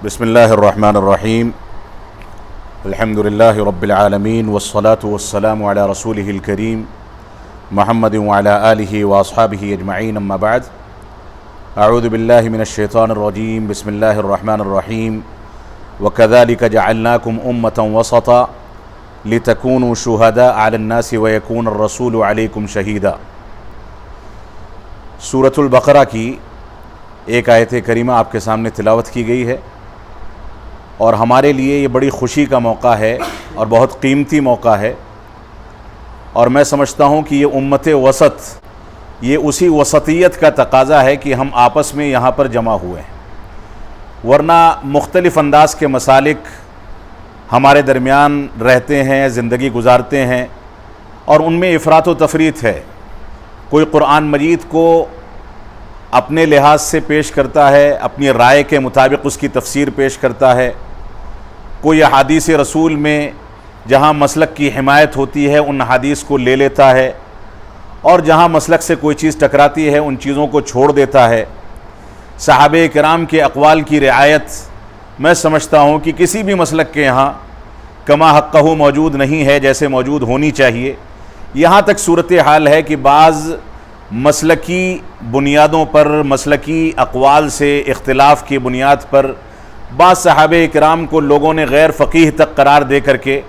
بسم اللہ الرحمن الرحیم الحمد للہ رب العالمین والصلاة والسلام علی رسولہ الکریم محمد وعلی آلہ واصحابہ اجمعین اما بعد اعوذ باللہ من الشیطان الرجیم بسم اللہ الرحمن الرحیم وکذالک جعلناکم امة وسطا لتکونوا شہداء علی الناس ویکون الرسول علیکم شہیدا۔ سورۃ البقرہ کی ایک آیت کریمہ آپ کے سامنے تلاوت کی گئی ہے، اور ہمارے لیے یہ بڑی خوشی کا موقع ہے اور بہت قیمتی موقع ہے، اور میں سمجھتا ہوں کہ یہ امت وسط، یہ اسی وسطیت کا تقاضا ہے کہ ہم آپس میں یہاں پر جمع ہوئے ہیں، ورنہ مختلف انداز کے مسالک ہمارے درمیان رہتے ہیں، زندگی گزارتے ہیں، اور ان میں افراط و تفریط ہے۔ کوئی قرآن مجید کو اپنے لحاظ سے پیش کرتا ہے، اپنی رائے کے مطابق اس کی تفسیر پیش کرتا ہے، کوئی احادیث رسول میں جہاں مسلک کی حمایت ہوتی ہے ان حدیث کو لے لیتا ہے، اور جہاں مسلک سے کوئی چیز ٹکراتی ہے ان چیزوں کو چھوڑ دیتا ہے۔ صحابہ کرام کے اقوال کی رعایت میں سمجھتا ہوں کہ کسی بھی مسلک کے یہاں کما حقہ موجود نہیں ہے جیسے موجود ہونی چاہیے۔ یہاں تک صورتحال ہے کہ بعض مسلکی بنیادوں پر، مسلکی اقوال سے اختلاف کی بنیاد پر بعض صحابہ کرام کو لوگوں نے غیر فقیہ تک قرار دے کر کے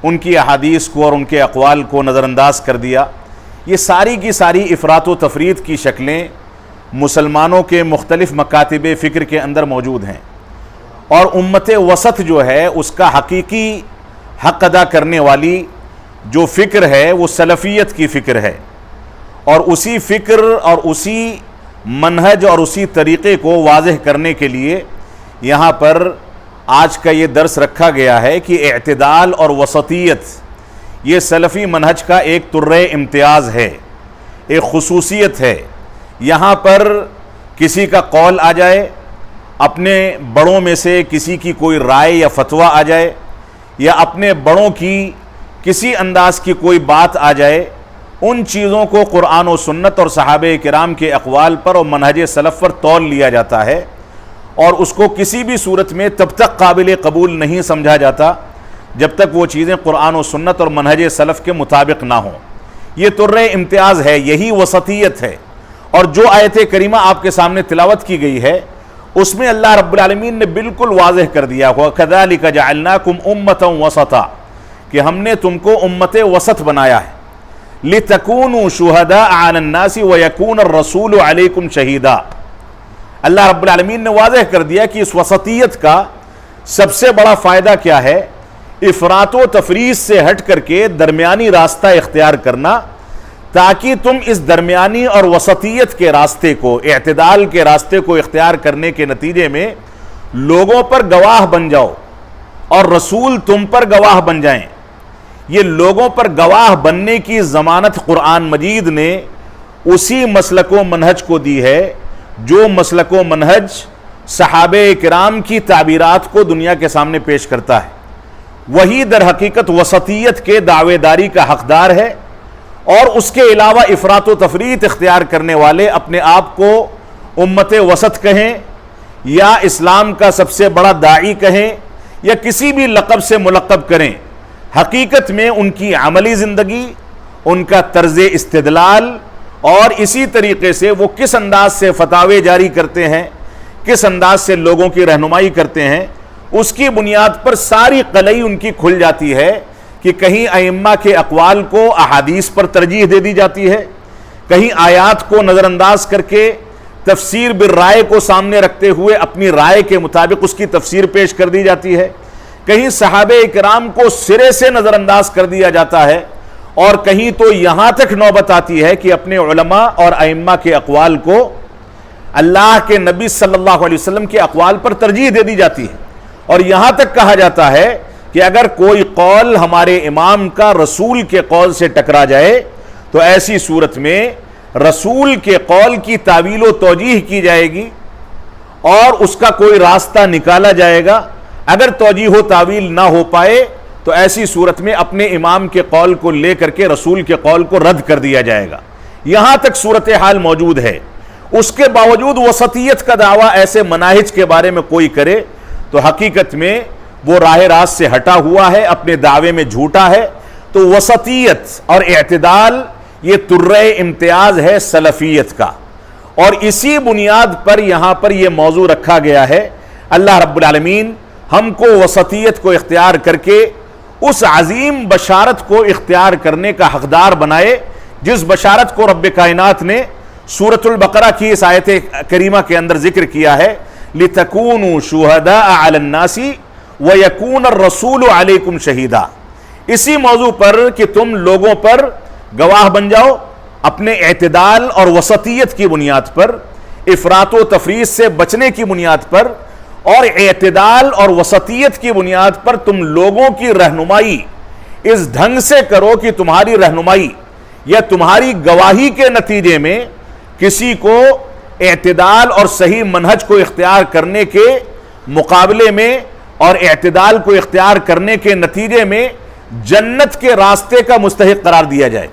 ان کی احادیث کو اور ان کے اقوال کو نظر انداز کر دیا۔ یہ ساری کی ساری افراط و تفریط کی شکلیں مسلمانوں کے مختلف مکاتب فکر کے اندر موجود ہیں، اور امت وسط جو ہے اس کا حقیقی حق ادا کرنے والی جو فکر ہے وہ سلفیت کی فکر ہے، اور اسی فکر اور اسی منہج اور اسی طریقے کو واضح کرنے کے لیے یہاں پر آج کا یہ درس رکھا گیا ہے کہ اعتدال اور وسطیت یہ سلفی منہج کا ایک طرِ امتیاز ہے، ایک خصوصیت ہے۔ یہاں پر کسی کا قول آ جائے، اپنے بڑوں میں سے کسی کی کوئی رائے یا فتویٰ آ جائے، یا اپنے بڑوں کی کسی انداز کی کوئی بات آ جائے، ان چیزوں کو قرآن و سنت اور صحابہ کرام کے اقوال پر اور منہج سلف پر تول لیا جاتا ہے، اور اس کو کسی بھی صورت میں تب تک قابل قبول نہیں سمجھا جاتا جب تک وہ چیزیں قرآن و سنت اور منہج سلف کے مطابق نہ ہوں۔ یہ طرِ امتیاز ہے، یہی وسطیت ہے۔ اور جو آیت کریمہ آپ کے سامنے تلاوت کی گئی ہے اس میں اللہ رب العالمین نے بالکل واضح کر دیا وَكَذَلِكَ جَعَلْنَاكُمْ أُمَّةً وَسَطًا، کہ ہم نے تم کو امت وسط بنایا ہے، لِتَكُونُوا شُهَدَاءَ عَلَى النَّاسِ وَيَكُونَ الرَّسُولُ عَلَيْكُمْ شَهِيدًا۔ اللہ رب العالمین نے واضح کر دیا کہ اس وسطیت کا سب سے بڑا فائدہ کیا ہے، افراط و تفریط سے ہٹ کر کے درمیانی راستہ اختیار کرنا، تاکہ تم اس درمیانی اور وسطیت کے راستے کو، اعتدال کے راستے کو اختیار کرنے کے نتیجے میں لوگوں پر گواہ بن جاؤ اور رسول تم پر گواہ بن جائیں۔ یہ لوگوں پر گواہ بننے کی ضمانت قرآن مجید نے اسی مسلک و منہج کو دی ہے جو مسلک و منہج صحابہ کرام کی تعبیرات کو دنیا کے سامنے پیش کرتا ہے۔ وہی در حقیقت وسطیت کے دعوے داری کا حقدار ہے، اور اس کے علاوہ افراط و تفریط اختیار کرنے والے اپنے آپ کو امت وسط کہیں، یا اسلام کا سب سے بڑا داعی کہیں، یا کسی بھی لقب سے ملقب کریں، حقیقت میں ان کی عملی زندگی، ان کا طرز استدلال، اور اسی طریقے سے وہ کس انداز سے فتاوے جاری کرتے ہیں، کس انداز سے لوگوں کی رہنمائی کرتے ہیں، اس کی بنیاد پر ساری قلعی ان کی کھل جاتی ہے کہ کہیں ائمہ کے اقوال کو احادیث پر ترجیح دے دی جاتی ہے، کہیں آیات کو نظر انداز کر کے تفسیر بالرائے کو سامنے رکھتے ہوئے اپنی رائے کے مطابق اس کی تفسیر پیش کر دی جاتی ہے، کہیں صحابہ کرام کو سرے سے نظر انداز کر دیا جاتا ہے، اور کہیں تو یہاں تک نوبت آتی ہے کہ اپنے علماء اور ائمہ کے اقوال کو اللہ کے نبی صلی اللہ علیہ وسلم کے اقوال پر ترجیح دے دی جاتی ہے، اور یہاں تک کہا جاتا ہے کہ اگر کوئی قول ہمارے امام کا رسول کے قول سے ٹکرا جائے تو ایسی صورت میں رسول کے قول کی تعویل و توجیح کی جائے گی اور اس کا کوئی راستہ نکالا جائے گا۔ اگر توجیح و تعویل نہ ہو پائے تو ایسی صورت میں اپنے امام کے قول کو لے کر کے رسول کے قول کو رد کر دیا جائے گا۔ یہاں تک صورتحال موجود ہے۔ اس کے باوجود وسطیت کا دعویٰ ایسے مناہج کے بارے میں کوئی کرے تو حقیقت میں وہ راہ راست سے ہٹا ہوا ہے، اپنے دعوے میں جھوٹا ہے۔ تو وسطیت اور اعتدال یہ ترہ امتیاز ہے سلفیت کا، اور اسی بنیاد پر یہاں پر یہ موضوع رکھا گیا ہے۔ اللہ رب العالمین ہم کو وسطیت کو اختیار کر کے اس عظیم بشارت کو اختیار کرنے کا حقدار بنائے جس بشارت کو رب کائنات نے سورۃ البقرہ کی اس آیت کریمہ کے اندر ذکر کیا ہے، لِتَكُونُوا شُهَدَاءَ عَلَى النَّاسِ وَيَكُونَ الرَّسُولُ عَلَيْكُمْ شَهِيدًا، اسی موضوع پر کہ تم لوگوں پر گواہ بن جاؤ اپنے اعتدال اور وسطیت کی بنیاد پر، افراط و تفریط سے بچنے کی بنیاد پر، اور اعتدال اور وسطیت کی بنیاد پر تم لوگوں کی رہنمائی اس ڈھنگ سے کرو کہ تمہاری رہنمائی یا تمہاری گواہی کے نتیجے میں کسی کو اعتدال اور صحیح منہج کو اختیار کرنے کے مقابلے میں اور اعتدال کو اختیار کرنے کے نتیجے میں جنت کے راستے کا مستحق قرار دیا جائے،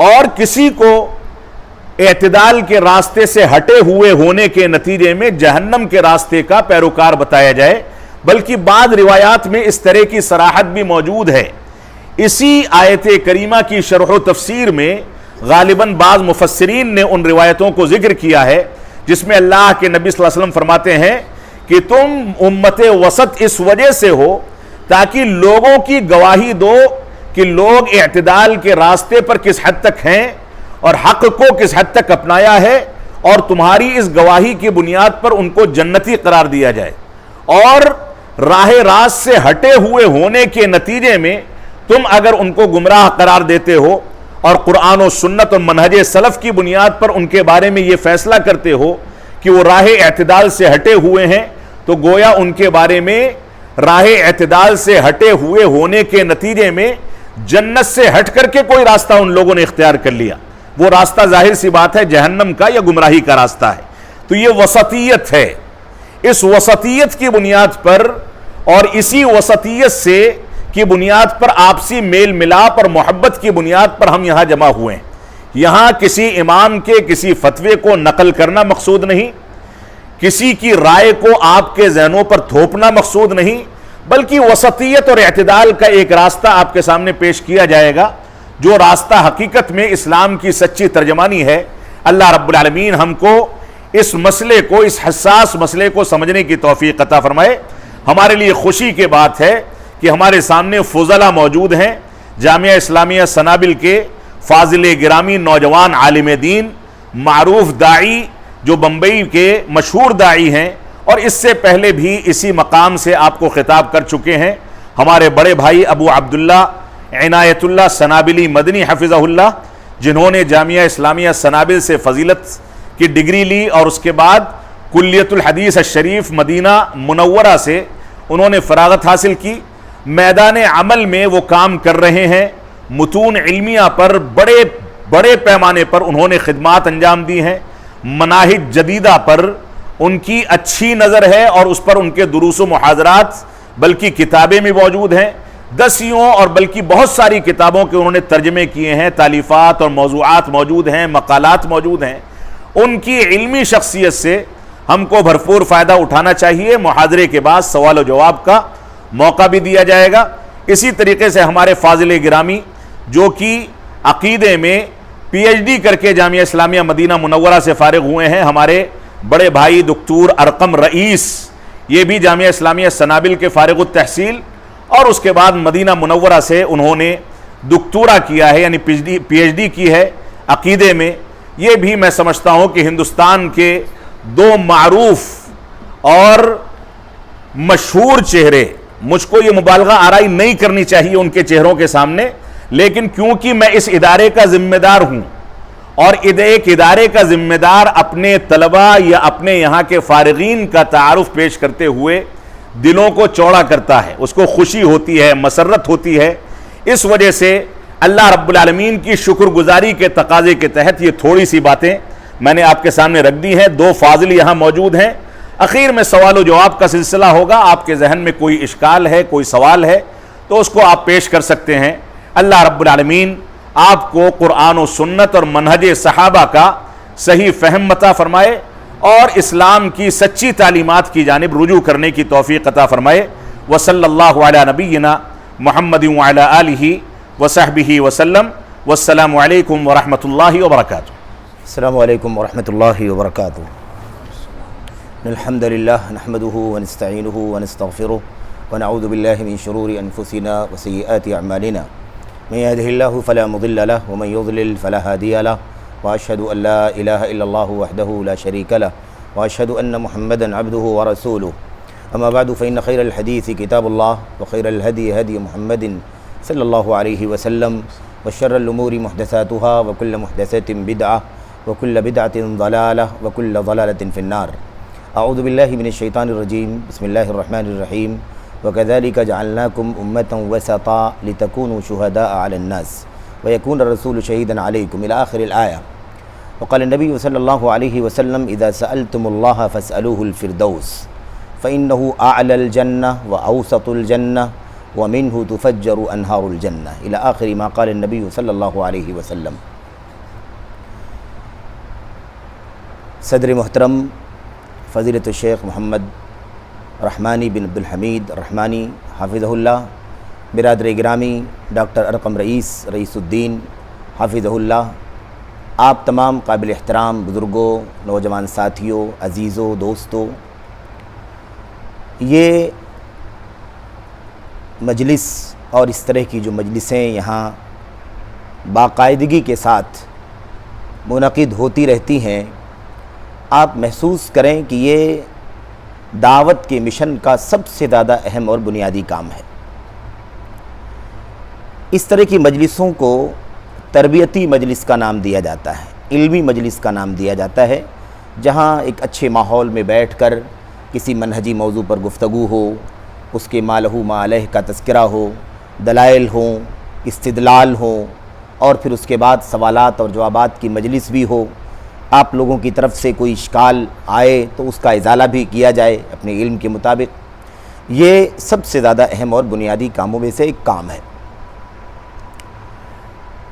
اور کسی کو اعتدال کے راستے سے ہٹے ہوئے ہونے کے نتیجے میں جہنم کے راستے کا پیروکار بتایا جائے۔ بلکہ بعض روایات میں اس طرح کی صراحت بھی موجود ہے۔ اسی آیت کریمہ کی شرح و تفسیر میں غالباً بعض مفسرین نے ان روایتوں کو ذکر کیا ہے جس میں اللہ کے نبی صلی اللہ علیہ وسلم فرماتے ہیں کہ تم امت وسط اس وجہ سے ہو تاکہ لوگوں کی گواہی دو کہ لوگ اعتدال کے راستے پر کس حد تک ہیں اور حق کو کس حد تک اپنایا ہے، اور تمہاری اس گواہی کی بنیاد پر ان کو جنتی قرار دیا جائے۔ اور راہ راست سے ہٹے ہوئے ہونے کے نتیجے میں تم اگر ان کو گمراہ قرار دیتے ہو اور قرآن و سنت اور منہج سلف کی بنیاد پر ان کے بارے میں یہ فیصلہ کرتے ہو کہ وہ راہ اعتدال سے ہٹے ہوئے ہیں، تو گویا ان کے بارے میں راہ اعتدال سے ہٹے ہوئے ہونے کے نتیجے میں جنت سے ہٹ کر کے کوئی راستہ ان لوگوں نے اختیار کر لیا، وہ راستہ ظاہر سی بات ہے جہنم کا یا گمراہی کا راستہ ہے۔ تو یہ وسطیت ہے، اس وسطیت کی بنیاد پر اور اسی وسطیت سے کی بنیاد پر آپسی میل ملاپ اور محبت کی بنیاد پر ہم یہاں جمع ہوئے ہیں۔ یہاں کسی امام کے کسی فتوے کو نقل کرنا مقصود نہیں، کسی کی رائے کو آپ کے ذہنوں پر تھوپنا مقصود نہیں، بلکہ وسطیت اور اعتدال کا ایک راستہ آپ کے سامنے پیش کیا جائے گا، جو راستہ حقیقت میں اسلام کی سچی ترجمانی ہے۔ اللہ رب العالمین ہم کو اس مسئلے کو، اس حساس مسئلے کو سمجھنے کی توفیق عطا فرمائے۔ ہمارے لیے خوشی کی بات ہے کہ ہمارے سامنے فضلاء موجود ہیں، جامعہ اسلامیہ سنابل کے فاضل گرامی نوجوان عالم دین، معروف داعی جو بمبئی کے مشہور داعی ہیں اور اس سے پہلے بھی اسی مقام سے آپ کو خطاب کر چکے ہیں، ہمارے بڑے بھائی ابو عبداللہ عنایت اللہ سنابلی مدنی حفظہ اللہ، جنہوں نے جامعہ اسلامیہ سنابل سے فضیلت کی ڈگری لی اور اس کے بعد کلیت الحدیث الشریف مدینہ منورہ سے انہوں نے فراغت حاصل کی۔ میدان عمل میں وہ کام کر رہے ہیں، متون علمیہ پر بڑے پیمانے پر انہوں نے خدمات انجام دی ہیں، مناہج جدیدہ پر ان کی اچھی نظر ہے اور اس پر ان کے دروس و محاضرات بلکہ کتابیں بھی موجود ہیں، دسیوں اور بلکہ بہت ساری کتابوں کے انہوں نے ترجمے کیے ہیں، تالیفات اور موضوعات موجود ہیں، مقالات موجود ہیں۔ ان کی علمی شخصیت سے ہم کو بھرپور فائدہ اٹھانا چاہیے۔ محاضرے کے بعد سوال و جواب کا موقع بھی دیا جائے گا۔ اسی طریقے سے ہمارے فاضل گرامی جو کہ عقیدے میں پی ایچ ڈی کر کے جامعہ اسلامیہ مدینہ منورہ سے فارغ ہوئے ہیں، ہمارے بڑے بھائی دکتور ارقم رئیس، یہ بھی جامعہ اسلامیہ سنابل کے فارغ التحصیل اور اس کے بعد مدینہ منورہ سے انہوں نے دکتورا کیا ہے، یعنی پی ایچ ڈی کی ہے عقیدے میں۔ یہ بھی میں سمجھتا ہوں کہ ہندوستان کے دو معروف اور مشہور چہرے، مجھ کو یہ مبالغہ آرائی نہیں کرنی چاہیے ان کے چہروں کے سامنے، لیکن کیونکہ میں اس ادارے کا ذمہ دار ہوں اور ایک ادارے کا ذمہ دار اپنے طلبہ یا اپنے یہاں کے فارغین کا تعارف پیش کرتے ہوئے دلوں کو چوڑا کرتا ہے، اس کو خوشی ہوتی ہے، مسرت ہوتی ہے۔ اس وجہ سے اللہ رب العالمین کی شکر گزاری کے تقاضے کے تحت یہ تھوڑی سی باتیں میں نے آپ کے سامنے رکھ دی ہیں۔ دو فاضل یہاں موجود ہیں، اخیر میں سوال و جواب کا سلسلہ ہوگا۔ آپ کے ذہن میں کوئی اشکال ہے، کوئی سوال ہے تو اس کو آپ پیش کر سکتے ہیں۔ اللہ رب العالمین آپ کو قرآن و سنت اور منہج صحابہ کا صحیح فہم عطا فرمائے اور اسلام کی سچی تعلیمات کی جانب رجوع کرنے کی توفیق عطا فرمائے۔ وصلی اللہ علی نبینا محمد وعلی آلہ وصحبہ وسلم، والسلام علیکم ورحمۃ اللہ وبرکاتہ۔ السلام علیکم ورحمۃ اللہ وبرکاتہ۔ الحمد للہ نحمده ونستعینه ونستغفره ونعوذ باللہ من شرور انفسنا وسیئات اعمالنا من يهده الله فلا مضل له ومن يضلل فلا هادي له واشهد ان لا اله الا الله وحده لا شريك له واشهد ان محمدا عبده ورسوله اما بعد فان خير الحديث كتاب الله وخير الهدي هدي محمد صلى الله عليه وسلم وشر الامور محدثاتها وكل محدثة بدعة وكل بدعة ضلالة وكل ضلالة في النار۔ اعوذ باللہ من الشیطان الرجیم، بسم اللہ الرحمن الرحیم۔ وَكَذَلِكَ جَعَلْنَاكُمْ أُمَّةً وَسَطًا لِتَكُونُوا شُهَدَاءَ عَلَى النَّاسِ وَيَكُونَ الرَّسُولُ شَهِيدًا عَلَيْكُمْ إلى آخر الآية۔ وقال النبي صلى الله عليه وسلم إذا سألتم الله فاسألوه الفردوس فإنه أعلى الجنة وأوسط الجنة ومنه تفجر أنهار الجنة إلى آخر ما قال النبي صلى الله عليه وسلم۔ صدر محترم فضیلت الشیخ محمد رحمانی بن عبدالحمید رحمانی حافظہ اللہ، برادر گرامی ڈاکٹر ارقم رئیس الدین حافظہ اللہ، آپ تمام قابل احترام بزرگوں، نوجوان ساتھیوں، عزیزوں، دوستوں، یہ مجلس اور اس طرح کی جو مجلسیں یہاں باقاعدگی کے ساتھ منعقد ہوتی رہتی ہیں، آپ محسوس کریں کہ یہ دعوت کے مشن کا سب سے زیادہ اہم اور بنیادی کام ہے۔ اس طرح کی مجلسوں کو تربیتی مجلس کا نام دیا جاتا ہے، علمی مجلس کا نام دیا جاتا ہے، جہاں ایک اچھے ماحول میں بیٹھ کر کسی منہجی موضوع پر گفتگو ہو، اس کے ما لہ ما علیہ کا تذکرہ ہو، دلائل ہوں، استدلال ہوں، اور پھر اس کے بعد سوالات اور جوابات کی مجلس بھی ہو۔ آپ لوگوں کی طرف سے کوئی اشکال آئے تو اس کا ازالہ بھی کیا جائے اپنے علم کے مطابق۔ یہ سب سے زیادہ اہم اور بنیادی کاموں میں سے ایک کام ہے۔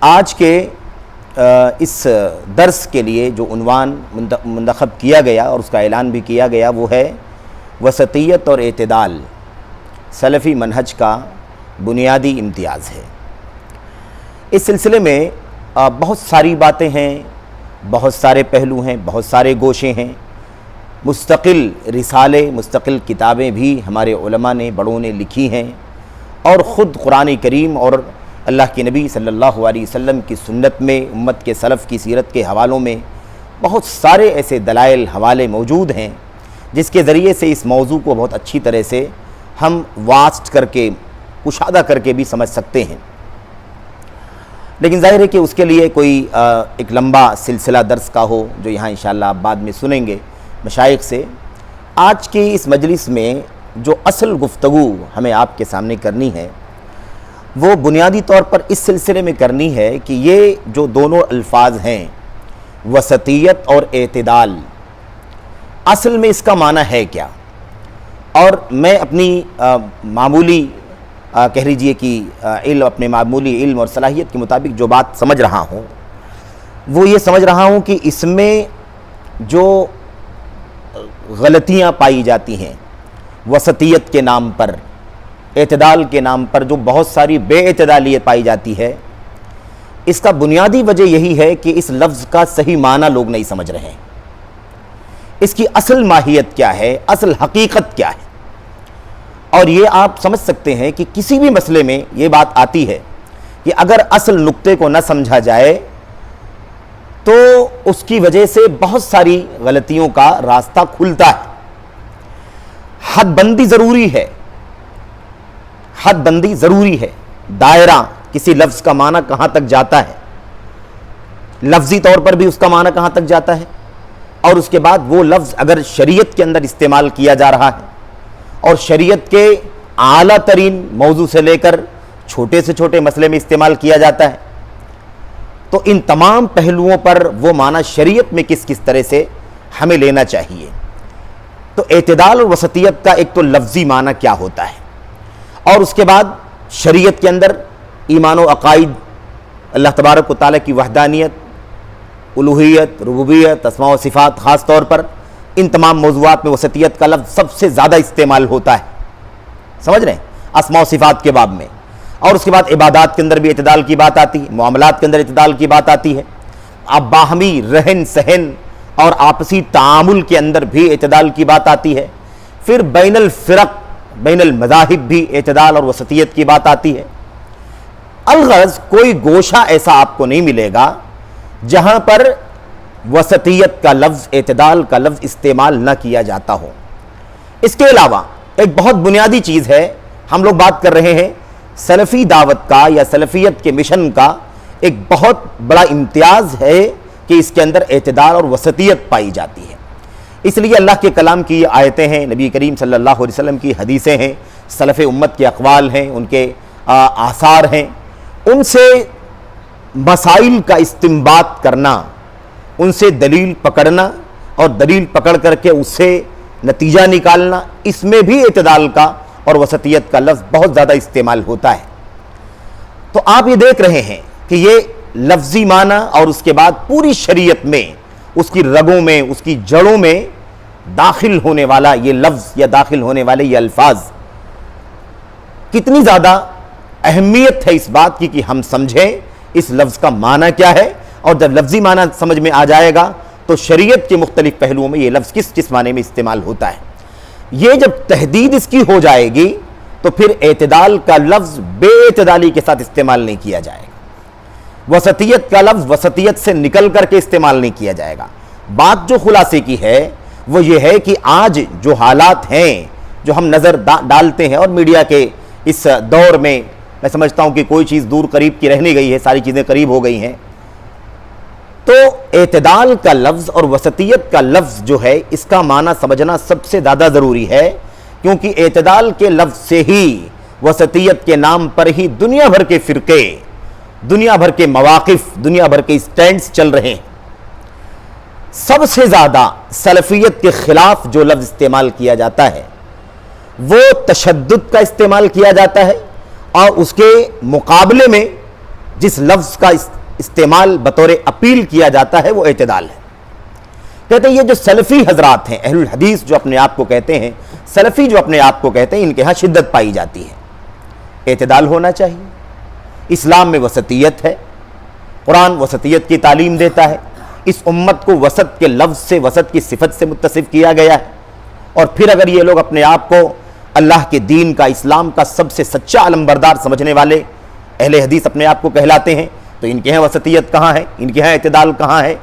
آج کے اس درس کے لیے جو عنوان منتخب کیا گیا اور اس کا اعلان بھی کیا گیا وہ ہے وسطیت اور اعتدال، سلفی منہج کا بنیادی امتیاز ہے۔ اس سلسلے میں بہت ساری باتیں ہیں، بہت سارے پہلو ہیں، بہت سارے گوشے ہیں، مستقل رسالے، مستقل کتابیں بھی ہمارے علماء نے، بڑوں نے لکھی ہیں، اور خود قرآن کریم اور اللہ کے نبی صلی اللہ علیہ وسلم کی سنت میں، امت کے سلف کی سیرت کے حوالوں میں بہت سارے ایسے دلائل، حوالے موجود ہیں جس کے ذریعے سے اس موضوع کو بہت اچھی طرح سے ہم واسٹ کر کے، کشادہ کر کے بھی سمجھ سکتے ہیں۔ لیکن ظاہر ہے کہ اس کے لیے کوئی ایک لمبا سلسلہ درس کا ہو جو یہاں انشاءاللہ آپ بعد میں سنیں گے مشائخ سے۔ آج کی اس مجلس میں جو اصل گفتگو ہمیں آپ کے سامنے کرنی ہے وہ بنیادی طور پر اس سلسلے میں کرنی ہے کہ یہ جو دونوں الفاظ ہیں وسطیت اور اعتدال، اصل میں اس کا معنی ہے کیا؟ اور میں اپنی معمولی کہہ لیجئے کہ اپنے معمولی علم اور صلاحیت کے مطابق جو بات سمجھ رہا ہوں وہ یہ سمجھ رہا ہوں کہ اس میں جو غلطیاں پائی جاتی ہیں وسطیت کے نام پر، اعتدال کے نام پر جو بہت ساری بے اعتدالیت پائی جاتی ہے، اس کا بنیادی وجہ یہی ہے کہ اس لفظ کا صحیح معنی لوگ نہیں سمجھ رہے ہیں۔ اس کی اصل ماہیت کیا ہے، اصل حقیقت کیا ہے؟ اور یہ آپ سمجھ سکتے ہیں کہ کسی بھی مسئلے میں یہ بات آتی ہے کہ اگر اصل نقطے کو نہ سمجھا جائے تو اس کی وجہ سے بہت ساری غلطیوں کا راستہ کھلتا ہے۔ حد بندی ضروری ہے، حد بندی ضروری ہے۔ دائرہ کسی لفظ کا معنی کہاں تک جاتا ہے، لفظی طور پر بھی اس کا معنی کہاں تک جاتا ہے، اور اس کے بعد وہ لفظ اگر شریعت کے اندر استعمال کیا جا رہا ہے اور شریعت کے اعلیٰ ترین موضوع سے لے کر چھوٹے سے چھوٹے مسئلے میں استعمال کیا جاتا ہے، تو ان تمام پہلوؤں پر وہ معنی شریعت میں کس طرح سے ہمیں لینا چاہیے۔ تو اعتدال اور وسطیت کا ایک تو لفظی معنی کیا ہوتا ہے، اور اس کے بعد شریعت کے اندر ایمان و عقائد، اللہ تبارک و تعالیٰ کی وحدانیت، الوہیت، ربوبیت، اسماء و صفات خاص طور پر، ان تمام موضوعات میں وسطیت کا لفظ سب سے زیادہ استعمال ہوتا ہے، سمجھ رہے ہیں، اسماء و صفات کے باب میں، اور اس کے بعد عبادات کے اندر بھی اعتدال کی بات آتی ہے، معاملات کے اندر اعتدال کی بات آتی ہے، اب باہمی رہن سہن اور آپسی تعامل کے اندر بھی اعتدال کی بات آتی ہے، پھر بین الفرق بین المذاہب بھی اعتدال اور وسطیت کی بات آتی ہے۔ الغرض کوئی گوشہ ایسا آپ کو نہیں ملے گا جہاں پر وسطیت کا لفظ، اعتدال کا لفظ استعمال نہ کیا جاتا ہو۔ اس کے علاوہ ایک بہت بنیادی چیز ہے، ہم لوگ بات کر رہے ہیں سلفی دعوت کا یا سلفیت کے مشن کا ایک بہت بڑا امتیاز ہے کہ اس کے اندر اعتدال اور وسطیت پائی جاتی ہے۔ اس لیے اللہ کے کلام کی یہ آیتیں ہیں، نبی کریم صلی اللہ علیہ وسلم کی حدیثیں ہیں، سلف امت کے اقوال ہیں، ان کے آثار ہیں، ان سے مسائل کا استنباط کرنا، ان سے دلیل پکڑنا اور دلیل پکڑ کر کے اس سے نتیجہ نکالنا، اس میں بھی اعتدال کا اور وسطیت کا لفظ بہت زیادہ استعمال ہوتا ہے۔ تو آپ یہ دیکھ رہے ہیں کہ یہ لفظی معنی اور اس کے بعد پوری شریعت میں اس کی رگوں میں، اس کی جڑوں میں داخل ہونے والا یہ لفظ یا داخل ہونے والے یہ الفاظ کتنی زیادہ اہمیت ہے اس بات کی کہ ہم سمجھیں اس لفظ کا معنی کیا ہے، اور جب لفظی معنی سمجھ میں آ جائے گا تو شریعت کے مختلف پہلوؤں میں یہ لفظ کس کس معنی میں استعمال ہوتا ہے۔ یہ جب تحدید اس کی ہو جائے گی تو پھر اعتدال کا لفظ بے اعتدالی کے ساتھ استعمال نہیں کیا جائے گا، وسطیت کا لفظ وسطیت سے نکل کر کے استعمال نہیں کیا جائے گا۔ بات جو خلاصے کی ہے وہ یہ ہے کہ آج جو حالات ہیں جو ہم نظر ڈالتے ہیں، اور میڈیا کے اس دور میں سمجھتا ہوں کہ کوئی چیز دور قریب کی رہ نہیں گئی ہے، ساری چیزیں قریب ہو گئی ہیں، تو اعتدال کا لفظ اور وسطیت کا لفظ جو ہے اس کا معنی سمجھنا سب سے زیادہ ضروری ہے، کیونکہ اعتدال کے لفظ سے ہی وسطیت کے نام پر ہی دنیا بھر کے فرقے، دنیا بھر کے مواقف، دنیا بھر کے سٹینڈز چل رہے ہیں۔ سب سے زیادہ سلفیت کے خلاف جو لفظ استعمال کیا جاتا ہے وہ تشدد کا استعمال کیا جاتا ہے، اور اس کے مقابلے میں جس لفظ کا استعمال بطور اپیل کیا جاتا ہے وہ اعتدال ہے۔ کہتے ہیں یہ جو سلفی حضرات ہیں، اہل الحدیث جو اپنے آپ کو کہتے ہیں، سلفی جو اپنے آپ کو کہتے ہیں، ان کے ہاں شدت پائی جاتی ہے۔ اعتدال ہونا چاہیے، اسلام میں وسطیت ہے، قرآن وسطیت کی تعلیم دیتا ہے، اس امت کو وسط کے لفظ سے، وسط کی صفت سے متصف کیا گیا ہے، اور پھر اگر یہ لوگ اپنے آپ کو اللہ کے دین کا، اسلام کا سب سے سچا علمبردار سمجھنے والے اہل حدیث اپنے آپ کو کہلاتے ہیں، تو ان کے یہاں وسطیت کہاں ہے، ان کے یہاں اعتدال کہاں ہے؟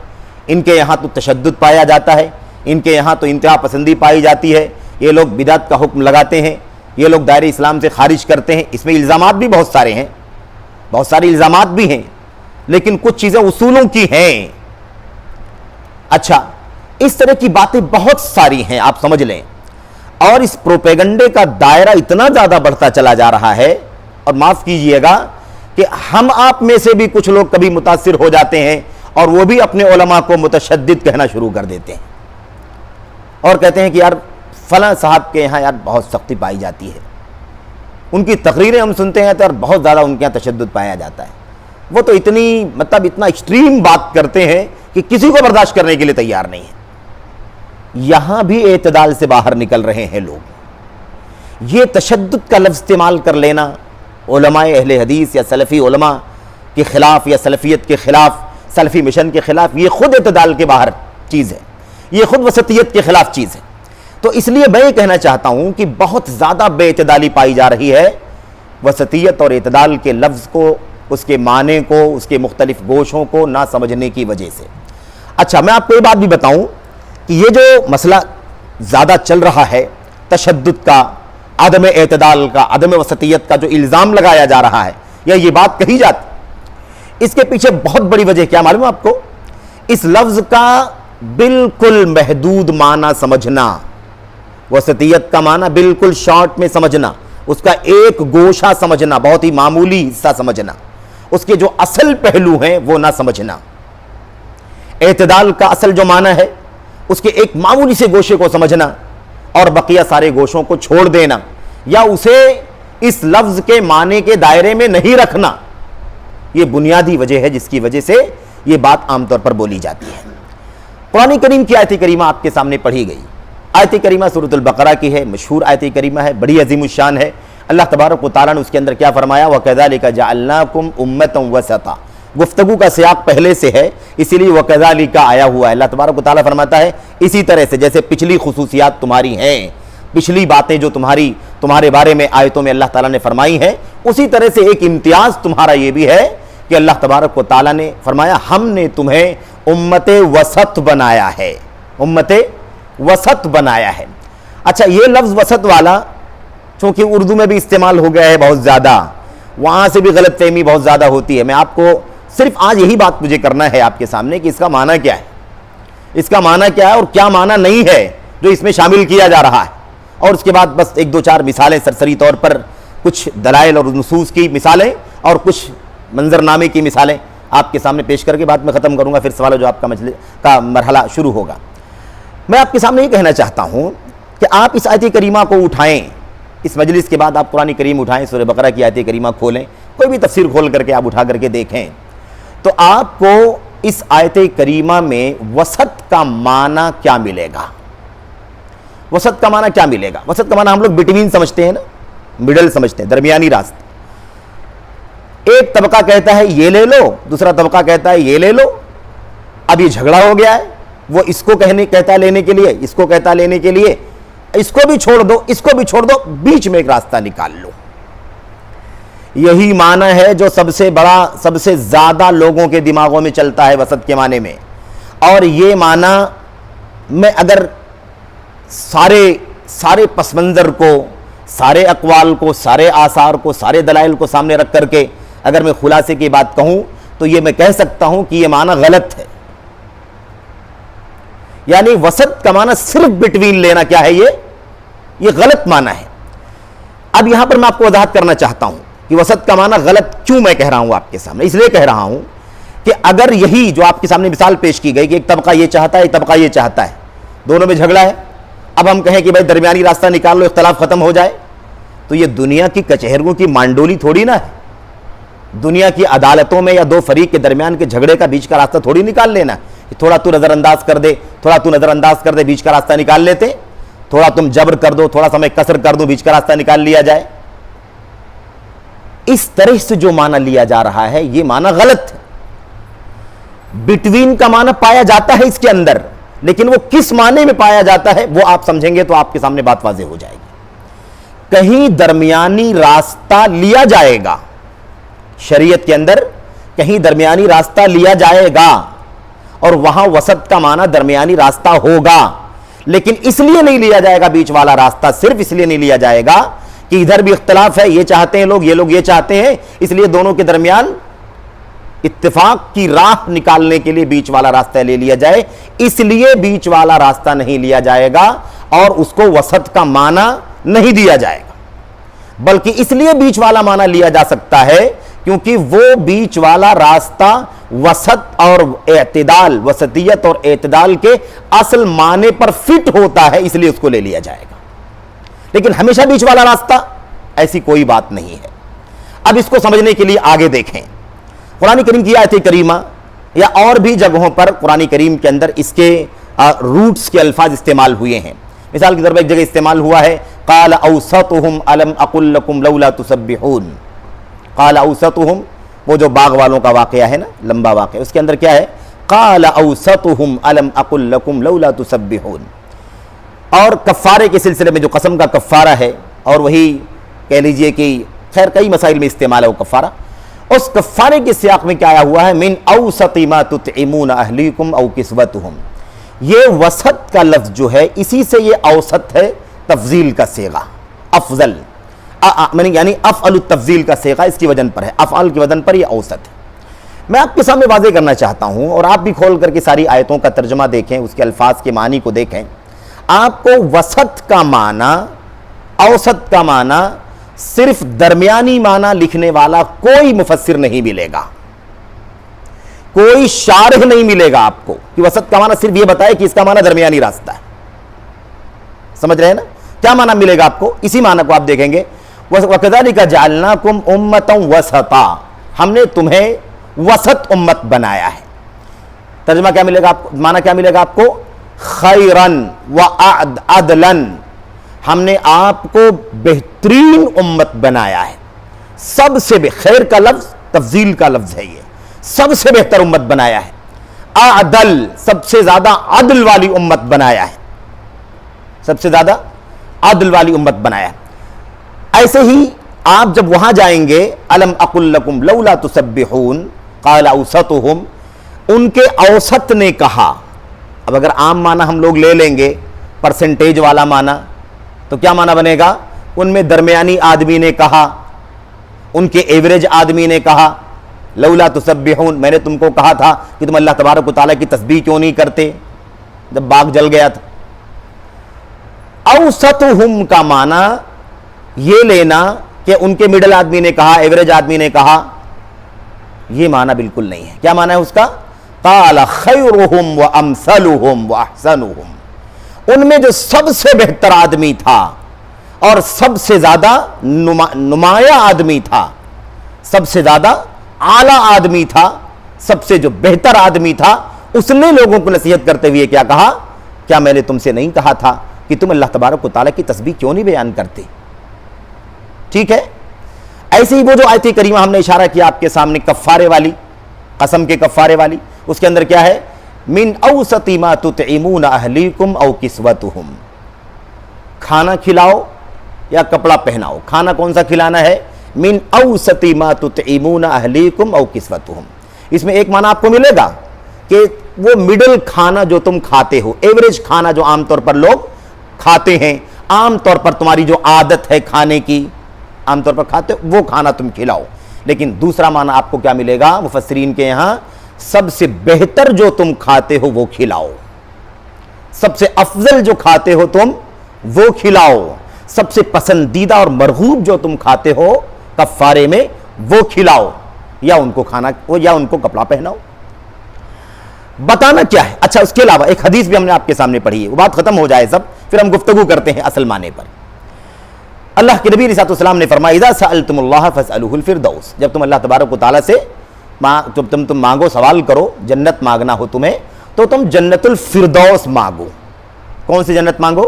ان کے یہاں تو تشدد پایا جاتا ہے، ان کے یہاں تو انتہا پسندی پائی جاتی ہے، یہ لوگ بدعت کا حکم لگاتے ہیں، یہ لوگ دائرہ اسلام سے خارج کرتے ہیں۔ اس میں الزامات بھی بہت سارے ہیں، بہت سارے الزامات بھی ہیں، لیکن کچھ چیزیں اصولوں کی ہیں۔ اچھا، اس طرح کی باتیں بہت ساری ہیں، آپ سمجھ لیں، اور اس پروپیگنڈے کا دائرہ اتنا زیادہ بڑھتا چلا جا رہا ہے، اور معاف کیجئے گا کہ ہم آپ میں سے بھی کچھ لوگ کبھی متاثر ہو جاتے ہیں اور وہ بھی اپنے علماء کو متشدد کہنا شروع کر دیتے ہیں، اور کہتے ہیں کہ یار فلاں صاحب کے یہاں یار بہت سختی پائی جاتی ہے، ان کی تقریریں ہم سنتے ہیں تو یار بہت زیادہ ان کے یہاں تشدد پایا جاتا ہے۔ وہ تو اتنا ایکسٹریم بات کرتے ہیں کہ کسی کو برداشت کرنے کے لیے تیار نہیں ہے۔ یہاں بھی اعتدال سے باہر نکل رہے ہیں لوگ۔ یہ تشدد کا لفظ استعمال کر لینا علماء اہل حدیث یا سلفی علماء کے خلاف یا سلفیت کے خلاف، سلفی مشن کے خلاف، یہ خود اعتدال کے باہر چیز ہے، یہ خود وسطیت کے خلاف چیز ہے۔ تو اس لیے میں یہ کہنا چاہتا ہوں کہ بہت زیادہ بے اعتدالی پائی جا رہی ہے وسطیت اور اعتدال کے لفظ کو، اس کے معنی کو، اس کے مختلف گوشوں کو نہ سمجھنے کی وجہ سے۔ اچھا، میں آپ کو یہ بات بھی بتاؤں کہ یہ جو مسئلہ زیادہ چل رہا ہے تشدد کا، عدم اعتدال کا، عدم وسطیت کا جو الزام لگایا جا رہا ہے یا یہ بات کہی جاتی، اس کے پیچھے بہت بڑی وجہ کیا معلوم ہے آپ کو؟ اس لفظ کا بالکل محدود معنی سمجھنا، وسطیت کا معنی بالکل شارٹ میں سمجھنا، اس کا ایک گوشہ سمجھنا، بہت ہی معمولی حصہ سمجھنا، اس کے جو اصل پہلو ہیں وہ نہ سمجھنا۔ اعتدال کا اصل جو معنی ہے اس کے ایک معمولی سے گوشے کو سمجھنا اور بقیہ سارے گوشوں کو چھوڑ دینا، یا اسے اس لفظ کے معنی کے دائرے میں نہیں رکھنا، یہ بنیادی وجہ ہے جس کی وجہ سے یہ بات عام طور پر بولی جاتی ہے۔ قرآن کریم کی آیت کریمہ آپ کے سامنے پڑھی گئی. آیت کریمہ سورۃ البقرہ کی ہے, مشہور آیت کریمہ ہے, بڑی عظیم الشان ہے. اللہ تبارک و تعالیٰ نے اس کے اندر کیا فرمایا؟ وَكَذَلِكَ جَعَلْنَاكُمْ أُمَّةً وَسَطًا. گفتگو کا سیاق پہلے سے ہے, اسی لیے وَكَذَلِكَ آیا ہوا ہے. اللہ تبارک و تعالیٰ فرماتا ہے اسی طرح سے جیسے پچھلی خصوصیات تمہاری ہیں, پچھلی باتیں جو تمہارے بارے میں آیتوں میں اللہ تعالیٰ نے فرمائی ہیں, اسی طرح سے ایک امتیاز تمہارا یہ بھی ہے کہ اللہ تبارک و تعالیٰ نے فرمایا ہم نے تمہیں امت وسط بنایا ہے, امت وسط بنایا ہے. اچھا, یہ لفظ وسط والا چونکہ اردو میں بھی استعمال ہو گیا ہے بہت زیادہ, وہاں سے بھی غلط فہمی بہت زیادہ ہوتی ہے. میں آپ کو صرف آج یہی بات مجھے کرنا ہے آپ کے سامنے کہ اس کا معنی کیا ہے, اس کا معنی کیا ہے اور کیا معنی نہیں ہے جو اس میں شامل کیا جا رہا ہے. اور اس کے بعد بس ایک دو چار مثالیں سرسری طور پر, کچھ دلائل اور نصوص کی مثالیں اور کچھ منظرنامے کی مثالیں آپ کے سامنے پیش کر کے بعد میں ختم کروں گا, پھر سوال و جواب کا مرحلہ شروع ہوگا. میں آپ کے سامنے یہ کہنا چاہتا ہوں کہ آپ اس آیت کریمہ کو اٹھائیں, اس مجلس کے بعد آپ قرآن کریم اٹھائیں, سورہ بقرہ کی آیت کریمہ کھولیں, کوئی بھی تفسیر کھول کر کے آپ اٹھا کر کے دیکھیں, تو آپ کو اس آیت کریمہ میں وسط کا معنی کیا ملے گا؟ وسط کا معنی کیا ملے گا؟ وسط کا معنی ہم لوگ بٹوین سمجھتے ہیں نا, مڈل سمجھتے ہیں, درمیانی راستہ. ایک طبقہ کہتا ہے یہ لے لو, دوسرا طبقہ کہتا ہے یہ لے لو. اب یہ جھگڑا ہو گیا ہے, وہ اس کو کہتا ہے لینے کے لیے, اس کو کہتا ہے لینے کے لیے, اس کو بھی چھوڑ دو, اس کو بھی چھوڑ دو, بیچ میں ایک راستہ نکال لو. یہی معنی ہے جو سب سے بڑا, سب سے زیادہ لوگوں کے دماغوں میں چلتا ہے وسط کے معنی میں. اور یہ معنی میں اگر سارے پس منظر کو, سارے اقوال کو, سارے آثار کو, سارے دلائل کو سامنے رکھ کر کے اگر میں خلاصے کی بات کہوں تو یہ میں کہہ سکتا ہوں کہ یہ معنی غلط ہے. یعنی وسط کا معنی صرف بٹوین لینا کیا ہے, یہ غلط معنی ہے. اب یہاں پر میں آپ کو وضاحت کرنا چاہتا ہوں کہ وسط کا معنی غلط کیوں میں کہہ رہا ہوں آپ کے سامنے. اس لیے کہہ رہا ہوں کہ اگر یہی جو آپ کے سامنے مثال پیش کی گئی کہ ایک طبقہ یہ چاہتا ہے, ایک طبقہ یہ چاہتا ہے, دونوں میں جھگڑا ہے, اب ہم کہیں کہ بھائی درمیانی راستہ نکال لو, اختلاف ختم ہو جائے, تو یہ دنیا کی کچہریوں کی مانڈولی تھوڑی نہ ہے. دنیا کی عدالتوں میں یا دو فریق کے درمیان کے جھگڑے کا بیچ کا راستہ تھوڑی نکال لینا. تھوڑا تو نظر انداز کر دے, تھوڑا تو نظر انداز کر دے, بیچ کا راستہ نکال لیتے. تھوڑا تم جبر کر دو, تھوڑا سا میں کسر کر دوں, بیچ کا راستہ نکال لیا جائے. اس طرح سے جو معنی لیا جا رہا ہے یہ معنی غلط ہے. بٹوین کا معنی پایا جاتا ہے اس کے اندر, لیکن وہ کس معنی میں پایا جاتا ہے وہ آپ سمجھیں گے تو آپ کے سامنے بات واضح ہو جائے گی. کہیں درمیانی راستہ لیا جائے گا, شریعت کے اندر کہیں درمیانی راستہ لیا جائے گا, اور وہاں وسط کا معنی درمیانی راستہ ہوگا, لیکن اس لیے نہیں لیا جائے گا بیچ والا راستہ, صرف اس لیے نہیں لیا جائے گا کہ ادھر بھی اختلاف ہے, یہ چاہتے ہیں لوگ یہ چاہتے ہیں, اس لیے دونوں کے درمیان اتفاق کی راہ نکالنے کے لیے بیچ والا راستہ لے لیا جائے. اس لیے بیچ والا راستہ نہیں لیا جائے گا اور اس کو وسط کا معنی نہیں دیا جائے گا, بلکہ اس لیے بیچ والا معنی لیا جا سکتا ہے کیونکہ وہ بیچ والا راستہ وسط اور اعتدال, وسطیت اور اعتدال کے اصل معنی پر فٹ ہوتا ہے, اس لیے اس کو لے لیا جائے گا. لیکن ہمیشہ بیچ والا راستہ ایسی کوئی بات نہیں ہے. اب اس کو سمجھنے کے لیے آگے دیکھیں, قرآن کریم کی آیت کریمہ یا اور بھی جگہوں پر قرآن کریم کے اندر اس کے روٹس کے الفاظ استعمال ہوئے ہیں. مثال کے طور پر ایک جگہ استعمال ہوا ہے قال اوسطہم الم اقل لکم لولا تسبحون. قال اوسطہم, وہ جو باغ والوں کا واقعہ ہے نا, لمبا واقعہ, اس کے اندر کیا ہے قال اوسطہم الم اقل لکم لولا تسبحون. اور کفارے کے سلسلے میں جو قسم کا کفارہ ہے, اور وہی کہہ لیجئے کہ خیر کئی مسائل میں استعمال ہے وہ کفارہ, اس کفارے کے سیاق میں کیا آیا ہوا ہے من اوسط ما تطعمون اہلیکم او کسوتہم. یہ وسط کا لفظ جو ہے اسی سے یہ اوسط ہے, تفضیل کا صیغہ, افضل, یعنی افعل التفضیل کا صیغہ اس کی وزن پر ہے, افعال کی وزن پر یہ اوسط ہے. میں آپ کے سامنے واضح کرنا چاہتا ہوں, اور آپ بھی کھول کر کے ساری آیتوں کا ترجمہ دیکھیں, اس کے الفاظ کے معنی کو دیکھیں. آپ کو وسط کا معنی, اوسط کا معنی صرف درمیانی معنی لکھنے والا کوئی مفسر نہیں ملے گا, کوئی شارح نہیں ملے گا آپ کو کہ وسط کا معنی صرف یہ بتائے کہ اس کا معنی درمیانی راستہ ہے. سمجھ رہے ہیں نا کیا معنی ملے گا آپ کو؟ اسی معنی کو آپ دیکھیں گے وَكَذَلِكَ جَعَلْنَاكُمْ أُمَّةً وَسَطًا, ہم نے تمہیں وسط امت بنایا ہے. ترجمہ کیا ملے گا آپ کو, معنی کیا ملے گا آپ کو؟ خیرن و عدلن, ہم نے آپ کو بہترین امت بنایا ہے. سب سے خیر کا لفظ تفضیل کا لفظ ہے, یہ سب سے بہتر امت بنایا ہے. عدل, سب سے زیادہ عدل والی امت بنایا ہے, سب سے زیادہ عدل والی امت بنایا ہے. ایسے ہی آپ جب وہاں جائیں گے, الم اقل لکم لولا تسبحون قال اوسطہم, ان کے اوسط نے کہا. اب اگر عام معنی ہم لوگ لے لیں گے, پرسنٹیج والا معنی, تو کیا معنی بنے گا؟ ان میں درمیانی آدمی نے کہا, ان کے ایوریج آدمی نے کہا لولا تسبحون, میں نے تم کو کہا تھا کہ تم اللہ تبارک و تعالیٰ کی تسبیح کیوں نہیں کرتے جب باغ جل گیا تھا. اوسطہم کا معنی یہ لینا کہ ان کے مڈل آدمی نے کہا, ایوریج آدمی نے کہا, یہ معنی بالکل نہیں ہے. کیا معنی ہے اس کا؟ قال خیرہم و امثلہم و احسنہم, ان میں جو سب سے بہتر آدمی تھا اور سب سے زیادہ نمایاں آدمی تھا, سب سے زیادہ اعلیٰ آدمی تھا, سب سے جو بہتر آدمی تھا, اس نے لوگوں کو نصیحت کرتے ہوئے کیا کہا؟ کیا میں نے تم سے نہیں کہا تھا کہ تم اللہ تبارک و تعالیٰ کی تسبیح کیوں نہیں بیان کرتے؟ ٹھیک ہے. ایسے ہی وہ جو آیت کریمہ ہم نے اشارہ کیا آپ کے سامنے, کفارے والی, قسم کے کفارے والی, اس کے اندر کیا ہے؟ من اوسط ما تطعمون اہلیکم او کسوتہم, کھانا کھلاؤ یا کپڑا پہناؤ. کھانا کون سا کھلانا ہے؟ من اوسط ما تطعمون اہلیکم او کسوتہم. اس میں ایک معنی آپ کو ملے گا کہ وہ مڈل کھانا جو تم کھاتے ہو, ایوریج کھانا جو عام طور پر لوگ کھاتے ہیں, عام طور پر تمہاری جو عادت ہے کھانے کی, عام طور پر کھاتے ہو, وہ کھانا تم کھلاؤ. لیکن دوسرا معنی آپ کو کیا ملے گا مفسرین کے یہاں؟ سب سے بہتر جو تم کھاتے ہو وہ کھلاؤ, سب سے افضل جو کھاتے ہو تم وہ کھلاؤ, سب سے پسندیدہ اور مرغوب جو تم کھاتے ہو کفارے میں وہ کھلاؤ, یا ان کو کھانا یا ان کو کپڑا پہناؤ. بتانا کیا ہے؟ اچھا, اس کے علاوہ ایک حدیث بھی ہم نے آپ کے سامنے پڑھی ہے, وہ بات ختم ہو جائے سب, پھر ہم گفتگو کرتے ہیں اصل معنی پر. اللہ کے نبی علیہ السلام نے فرمایا اذا سألتم اللہ فاسألوہ الفردوس, جب تم اللہ تبارک و تعالیٰ سے جب تم مانگو, سوال کرو, جنت مانگنا ہو تمہیں, تو تم جنت الفردوس مانگو. کون سی جنت مانگو؟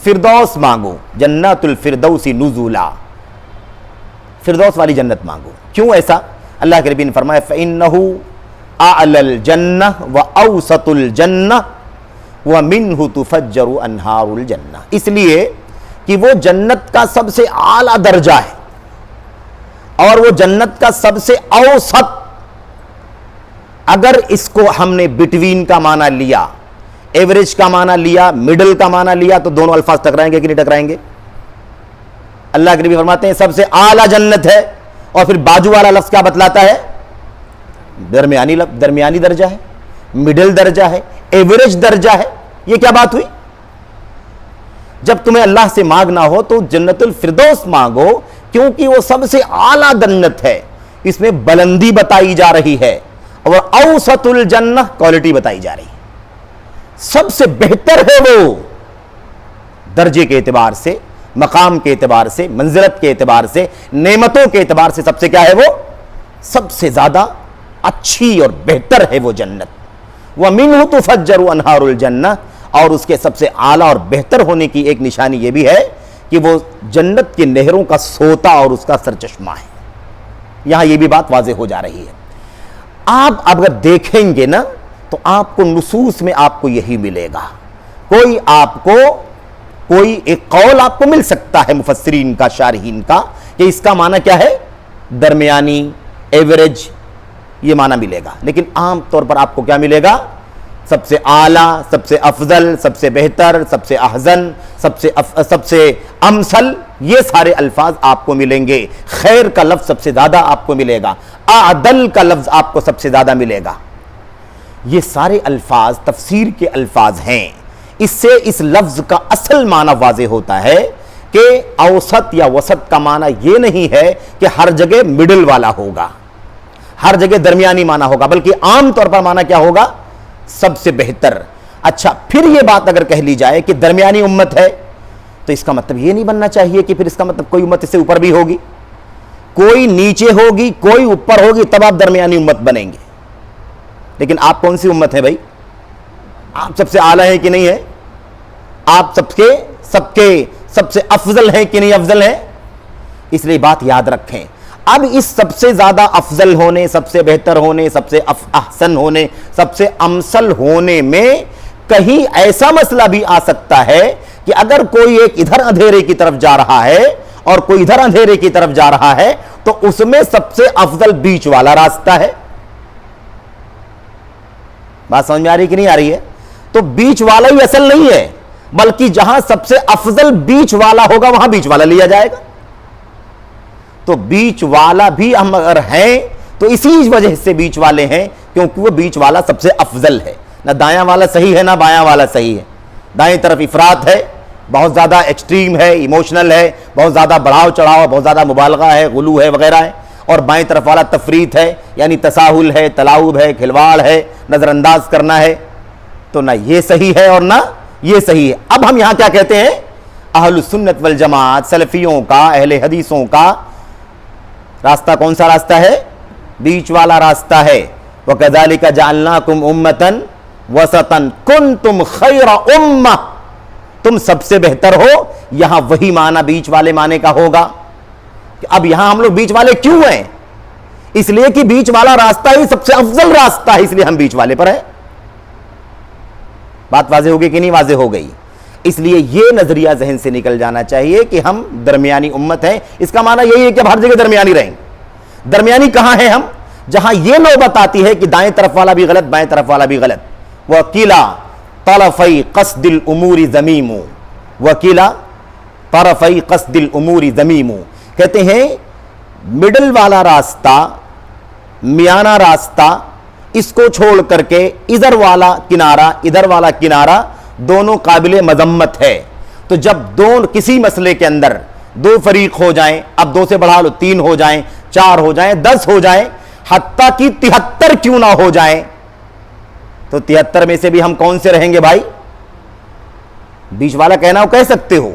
فردوس مانگو. جنت الفردوس نزولا, فردوس والی جنت مانگو. کیوں ایسا؟ اللہ کے نبی نے فرمایا فإنہ اعلی الجنہ واوسط الجنہ ومنہ تفجر انہار الجنہ, اس لیے کہ وہ جنت کا سب سے اعلیٰ درجہ ہے اور وہ جنت کا سب سے اوسط. اگر اس کو ہم نے بٹوین کا معنی لیا, ایوریج کا معنی لیا, مڈل کا معنی لیا, تو دونوں الفاظ ٹکرائیں گے کہ نہیں ٹکرائیں گے؟ اللہ کے نبی فرماتے ہیں سب سے اعلیٰ جنت ہے, اور پھر باجو والا لفظ کیا بتلاتا ہے؟ درمیانی درجہ ہے, مڈل درجہ ہے, ایوریج درجہ ہے. یہ کیا بات ہوئی؟ جب تمہیں اللہ سے مانگنا ہو تو جنت الفردوس مانگو, کیونکہ وہ سب سے اعلیٰ جنت ہے, اس میں بلندی بتائی جا رہی ہے, اور اوسط الجنہ کوالٹی بتائی جا رہی ہے, سب سے بہتر ہے وہ درجے کے اعتبار سے, مقام کے اعتبار سے, منزلت کے اعتبار سے, نعمتوں کے اعتبار سے سب سے کیا ہے وہ؟ سب سے زیادہ اچھی اور بہتر ہے وہ جنت. وَمِنْهُ تُفَجَّرُ أَنْهَارُ الْجَنَّةِ, اور اس کے سب سے اعلیٰ اور بہتر ہونے کی ایک نشانی یہ بھی ہے کہ وہ جنت کی نہروں کا سوتا اور اس کا سرچشمہ ہے. یہاں یہ بھی بات واضح ہو جا رہی ہے. آپ اگر دیکھیں گے نا تو آپ کو نصوص میں آپ کو یہی ملے گا. کوئی ایک قول آپ کو مل سکتا ہے مفسرین کا, شارحین کا, کہ اس کا معنی کیا ہے؟ درمیانی, ایوریج, یہ معنی ملے گا. لیکن عام طور پر آپ کو کیا ملے گا؟ سب سے اعلیٰ, سب سے افضل, سب سے بہتر, سب سے احسن, سب سے امثل, یہ سارے الفاظ آپ کو ملیں گے. خیر کا لفظ سب سے زیادہ آپ کو ملے گا, اعدل کا لفظ آپ کو سب سے زیادہ ملے گا. یہ سارے الفاظ تفسیر کے الفاظ ہیں. اس سے اس لفظ کا اصل معنی واضح ہوتا ہے کہ اوسط یا وسط کا معنی یہ نہیں ہے کہ ہر جگہ مڈل والا ہوگا, ہر جگہ درمیانی معنی ہوگا, بلکہ عام طور پر معنی کیا ہوگا؟ سب سے بہتر. اچھا, پھر یہ بات اگر کہہ لی جائے کہ درمیانی امت ہے, تو اس کا مطلب یہ نہیں بننا چاہیے کہ پھر اس کا مطلب کوئی امت اس سے اوپر بھی ہوگی, کوئی نیچے ہوگی, کوئی اوپر ہوگی, تب آپ درمیانی امت بنیں گے. لیکن آپ کون سی امت ہے بھائی؟ آپ سب سے اعلیٰ ہیں کہ نہیں ہے؟ آپ سب سے افضل ہیں کہ نہیں افضل ہیں؟ اس لیے بات یاد رکھیں. اب اس سب سے زیادہ افضل ہونے، سب سے بہتر ہونے، سب سے احسن ہونے، سب سے امثل ہونے میں کہیں ایسا مسئلہ بھی آ سکتا ہے کہ اگر کوئی ایک ادھر اندھیرے کی طرف جا رہا ہے اور کوئی ادھر اندھیرے کی طرف جا رہا ہے تو اس میں سب سے افضل بیچ والا راستہ ہے. بات سمجھ میں آ رہی کہ نہیں آ رہی ہے؟ تو بیچ والا ہی اصل نہیں ہے، بلکہ جہاں سب سے افضل بیچ والا ہوگا وہاں بیچ والا لیا جائے گا. تو بیچ والا بھی ہم اگر ہیں تو اسی وجہ سے بیچ والے ہیں کیونکہ وہ بیچ والا سب سے افضل ہے. نہ دایاں والا صحیح ہے نہ بایاں والا صحیح ہے. دائیں طرف افراط ہے، بہت زیادہ ایکسٹریم ہے، ایموشنل ہے، بہت زیادہ بڑھاؤ چڑھاؤ، بہت زیادہ مبالغہ ہے، غلو ہے وغیرہ ہے. اور بائیں طرف والا تفریط ہے، یعنی تساہل ہے، تلاعب ہے، کھلواڑ ہے، نظر انداز کرنا ہے. تو نہ یہ صحیح ہے اور نہ یہ صحیح ہے. اب ہم یہاں کیا کہتے ہیں؟ اہل السنت والجماعت، سلفیوں کا، اہل حدیثوں کا راستہ کون سا راستہ ہے؟ بیچ والا راستہ ہے. وَكَذَلِكَ جَعَلْنَاكُمْ أُمَّةً وَسَطًا كُنْتُمْ خَيْرَ أُمَّةٍ. تم سب سے بہتر ہو. یہاں وہی معنی بیچ والے معنی کا ہوگا. اب یہاں ہم لوگ بیچ والے کیوں ہیں؟ اس لیے کہ بیچ والا راستہ ہی سب سے افضل راستہ ہے، اس لیے ہم بیچ والے پر ہیں. بات واضح ہوگی کہ نہیں واضح ہو گئی؟ اس لیے یہ نظریہ ذہن سے نکل جانا چاہیے کہ ہم درمیانی امت ہیں. اس کا معنی یہی ہے کہ ہر جگہ درمیانی رہیں. درمیانی کہاں ہیں ہم؟ جہاں یہ نوبت آتی ہے کہ دائیں طرف والا بھی غلط، بائیں طرف والا بھی غلط. وَقِيلَ طَرَفَيْ قَصْدِ الْأُمُورِ ذَمِيمٌ. وَقِيلَ طَرَفَيْ قَصْدِ الْأُمُورِ ذَمِيمٌ. کہتے ہیں مڈل والا راستہ، میانہ راستہ، اس کو چھوڑ کر کے ادھر والا کنارہ دونوں قابل مذمت ہے. تو جب کسی مسئلے کے اندر دو فریق ہو جائیں، اب 2 سے بڑھا لو 3 ہو جائیں، 4 ہو جائیں، 10 ہو جائیں، حتیٰ کہ 73 کیوں نہ ہو جائیں، تو 73 میں سے بھی ہم کون سے رہیں گے بھائی؟ بیچ والا کہنا ہو کہہ سکتے ہو،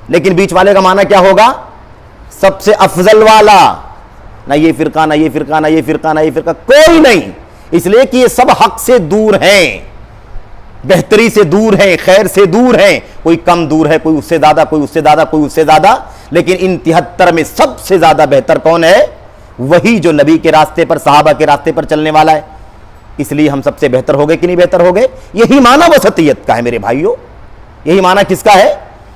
لیکن بیچ والے کا معنی کیا ہوگا؟ سب سے افضل والا. نہ یہ فرقہ نہ یہ فرقہ نہ یہ فرقہ نہ یہ فرقہ، کوئی نہیں. اس لیے کہ یہ سب حق سے دور ہیں، بہتری سے دور ہیں، خیر سے دور ہیں. کوئی کم دور ہے، کوئی اس سے زیادہ، کوئی اس سے زیادہ، کوئی اس سے زیادہ. لیکن ان 73 میں سب سے زیادہ بہتر کون ہے؟ وہی جو نبی کے راستے پر، صحابہ کے راستے پر چلنے والا ہے. اس لیے ہم سب سے بہتر ہو گئے کہ نہیں بہتر ہو گئے؟ یہی معنی وسطیت کا ہے میرے بھائیوں. یہی معنی کس کا ہے؟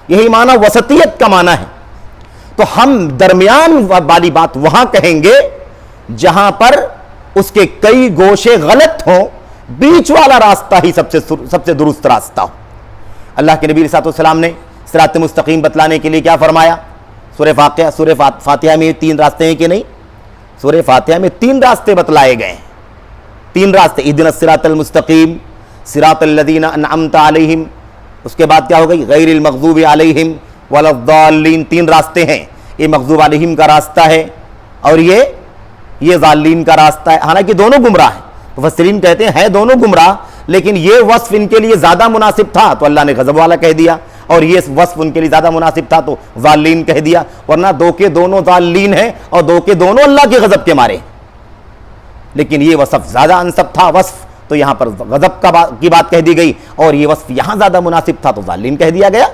یہی معنی وسطیت کا معنی ہے. تو ہم درمیان والی بات وہاں کہیں گے جہاں پر اس کے کئی گوشے غلط ہوں، بیچ والا راستہ ہی سب سے درست راستہ ہو. اللہ کے نبی صلی اللہ علیہ وسلم نے صراط مستقیم بتلانے کے لیے کیا فرمایا؟ سورہ فاتحہ میں 3 راستے ہیں کہ نہیں؟ سورہ فاتحہ میں 3 راستے بتلائے گئے ہیں. 3 راستے. اهدنا الصراط المستقیم، صراط الذین انعمت علیہم، اس کے بعد کیا ہو گئی؟ غیر المغضوب علیہم ولا الضالین. 3 راستے ہیں. یہ مغضوب علیہم کا راستہ ہے اور یہ ضالین کا راستہ ہے. حالانکہ دونوں گمراہ ہیں. مفسرین کہتے ہیں دونوں گمراہ، لیکن یہ وصف ان کے لیے زیادہ مناسب تھا تو اللہ نے غضب والا کہہ دیا، اور یہ وصف ان کے لیے زیادہ مناسب تھا تو ضالین کہہ دیا. ورنہ 2 کے دونوں ضالین ہیں اور 2 کے دونوں اللہ کے غضب کے مارے. لیکن یہ وصف زیادہ انسب تھا وصف، تو یہاں پر غضب کی بات کہہ دی گئی، اور یہ وصف یہاں زیادہ مناسب تھا تو ضالین کہہ دیا گیا.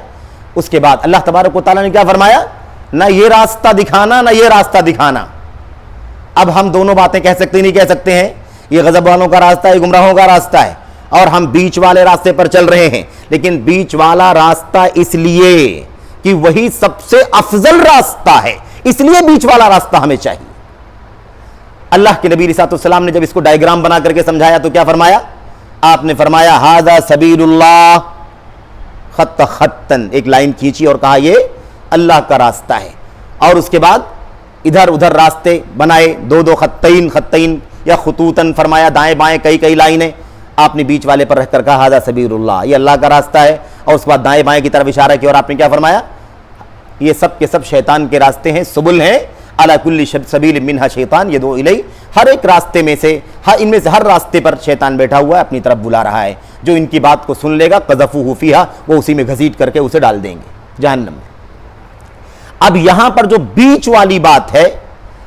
اس کے بعد اللہ تبارک و تعالیٰ نے کیا فرمایا؟ نہ یہ راستہ دکھانا نہ یہ راستہ دکھانا. اب ہم دونوں باتیں کہہ سکتے نہیں کہہ سکتے ہیں؟ یہ غضب والوں کا راستہ ہے، یہ گمراہوں کا راستہ ہے، اور ہم بیچ والے راستے پر چل رہے ہیں. لیکن بیچ والا راستہ اس لیے کہ وہی سب سے افضل راستہ ہے، اس لیے بیچ والا راستہ ہمیں چاہیے. اللہ کے نبی صلی اللہ علیہ وسلم نے جب اس کو ڈائیگرام بنا کر کے سمجھایا تو کیا فرمایا؟ آپ نے فرمایا ھذا سبیل اللہ خط خطن، ایک لائن کھینچی اور کہا یہ اللہ کا راستہ ہے. اور اس کے بعد ادھر ادھر راستے بنائے، 2 خطین یا خطوطن فرمایا، دائیں بائیں کئی لائنیں. آپ نے بیچ والے پر رہ کر کہا ھذا سبیل اللہ، یہ اللہ کا راستہ ہے. اور اس کے بعد دائیں بائیں کی طرف اشارہ کیا اور آپ نے کیا فرمایا؟ یہ سب کے سب شیطان کے راستے ہیں، سبل ہیں. علی کل سبیل منہا شیطان یدعو الی، ہر ایک راستے میں سے، ان میں سے ہر راستے پر شیطان بیٹھا ہوا ہے، اپنی طرف بلا رہا ہے. جو ان کی بات کو سن لے گا قذفوہ فیہا، وہ اسی میں گھسیٹ کر کے اسے ڈال دیں گے جہنم میں. اب یہاں پر جو بیچ والی بات ہے،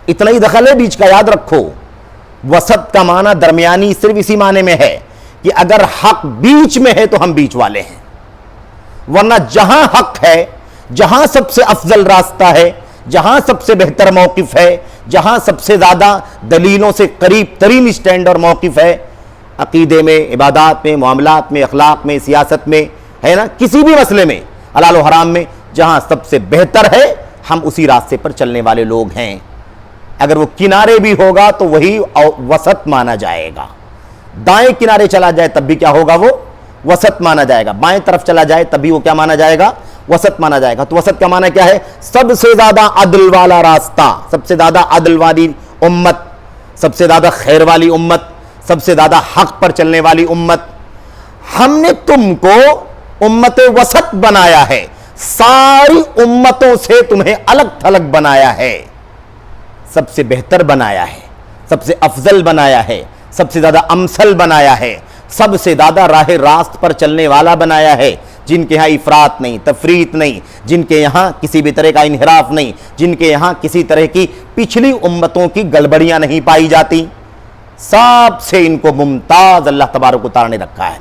اتنا ہی دخل ہے بیچ کا، یاد رکھو. وسط کا معنی درمیانی صرف اسی معنی میں ہے کہ اگر حق بیچ میں ہے تو ہم بیچ والے ہیں، ورنہ جہاں حق ہے، جہاں سب سے افضل راستہ ہے، جہاں سب سے بہتر موقف ہے، جہاں سب سے زیادہ دلیلوں سے قریب ترین اسٹینڈ اور موقف ہے، عقیدے میں، عبادات میں، معاملات میں، اخلاق میں، سیاست میں، ہے نا، کسی بھی مسئلے میں، حلال و حرام میں، جہاں سب سے بہتر ہے ہم اسی راستے پر چلنے والے لوگ ہیں۔ اگر وہ کنارے بھی ہوگا تو وہی وسط مانا جائے گا، دائیں کنارے چلا جائے تب بھی کیا ہوگا، وہ وسط مانا جائے گا، بائیں طرف چلا جائے تب بھی وہ کیا مانا جائے گا، وسط مانا جائے گا۔ تو وسط کا معنی کیا ہے؟ سب سے زیادہ عدل والا راستہ، سب سے زیادہ عدل والی امت، سب سے زیادہ خیر والی امت، سب سے زیادہ حق پر چلنے والی امت۔ ہم نے تم کو امت وسط بنایا ہے، ساری امتوں سے تمہیں الگ تھلگ بنایا ہے، سب سے بہتر بنایا ہے، سب سے افضل بنایا ہے، سب سے زیادہ امثل بنایا ہے، سب سے زیادہ راہ راست پر چلنے والا بنایا ہے، جن کے یہاں افراط نہیں، تفریط نہیں، جن کے یہاں کسی بھی طرح کا انحراف نہیں، جن کے یہاں کسی طرح کی پچھلی امتوں کی گڑبڑیاں نہیں پائی جاتی، سب سے ان کو ممتاز اللہ تبارک و تعالی نے رکھا ہے۔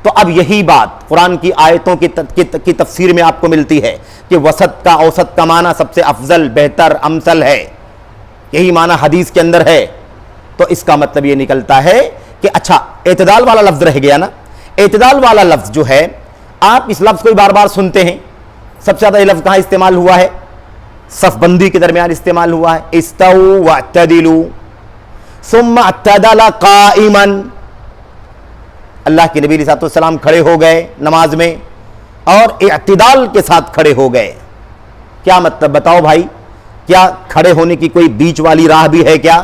تو اب یہی بات قرآن کی آیتوں کی تفسیر میں آپ کو ملتی ہے کہ وسط کا، اوسط کا معنی سب سے افضل، بہتر، امثل ہے، یہی معنی حدیث کے اندر ہے۔ تو اس کا مطلب یہ نکلتا ہے کہ اچھا اعتدال والا لفظ رہ گیا نا، اعتدال والا لفظ جو ہے آپ اس لفظ کو بار بار سنتے ہیں، سب سے زیادہ یہ لفظ کہاں استعمال ہوا ہے؟ صف بندی کے درمیان استعمال ہوا ہے، استووا واعتدلوا ثم اعتدل قائما، اللہ کے نبی علیہ السلام کھڑے ہو گئے نماز میں اور اعتدال کے ساتھ کھڑے ہو گئے۔ کیا مطلب بتاؤ بھائی، کیا کھڑے ہونے کی کوئی بیچ والی راہ بھی ہے کیا،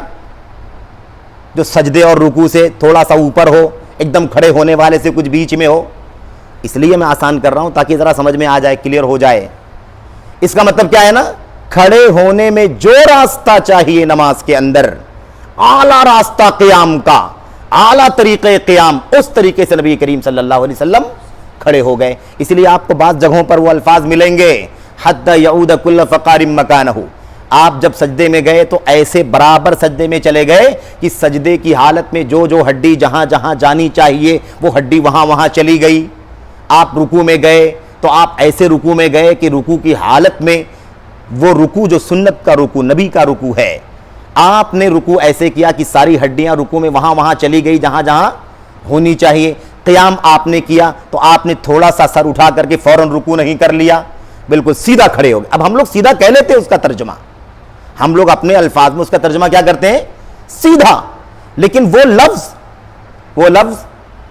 جو سجدے اور رکوع سے تھوڑا سا اوپر ہو، ایک دم کھڑے ہونے والے سے کچھ بیچ میں ہو؟ اس لیے میں آسان کر رہا ہوں تاکہ ذرا سمجھ میں آ جائے، کلیئر ہو جائے۔ اس کا مطلب کیا ہے نا، کھڑے ہونے میں جو راستہ چاہیے نماز کے اندر، اعلیٰ راستہ قیام کا، اعلیٰ طریقہ قیام، اس طریقے سے نبی کریم صلی اللہ علیہ وسلم کھڑے ہو گئے۔ اس لیے آپ کو بعض جگہوں پر وہ الفاظ ملیں گے، حتی یعود کل فقار مکانہ، آپ جب سجدے میں گئے تو ایسے برابر سجدے میں چلے گئے کہ سجدے کی حالت میں جو جو ہڈی جہاں جہاں جانی چاہیے وہ ہڈی وہاں وہاں چلی گئی۔ آپ رکوع میں گئے تو آپ ایسے رکوع میں گئے کہ رکوع کی حالت میں وہ رکوع جو سنت کا رکوع، نبی کا رکوع ہے، آپ نے رکوع ایسے کیا کہ ساری ہڈیاں رکوع میں وہاں وہاں چلی گئی جہاں جہاں ہونی چاہیے۔ قیام آپ نے کیا تو آپ نے تھوڑا سا سر اٹھا کر کے فوراً رکوع نہیں کر لیا، بالکل سیدھا کھڑے ہو گئے۔ اب ہم لوگ سیدھا کہہ لیتے ہیں اس کا ترجمہ، ہم لوگ اپنے الفاظ میں اس کا ترجمہ کیا کرتے ہیں؟ سیدھا، لیکن وہ لفظ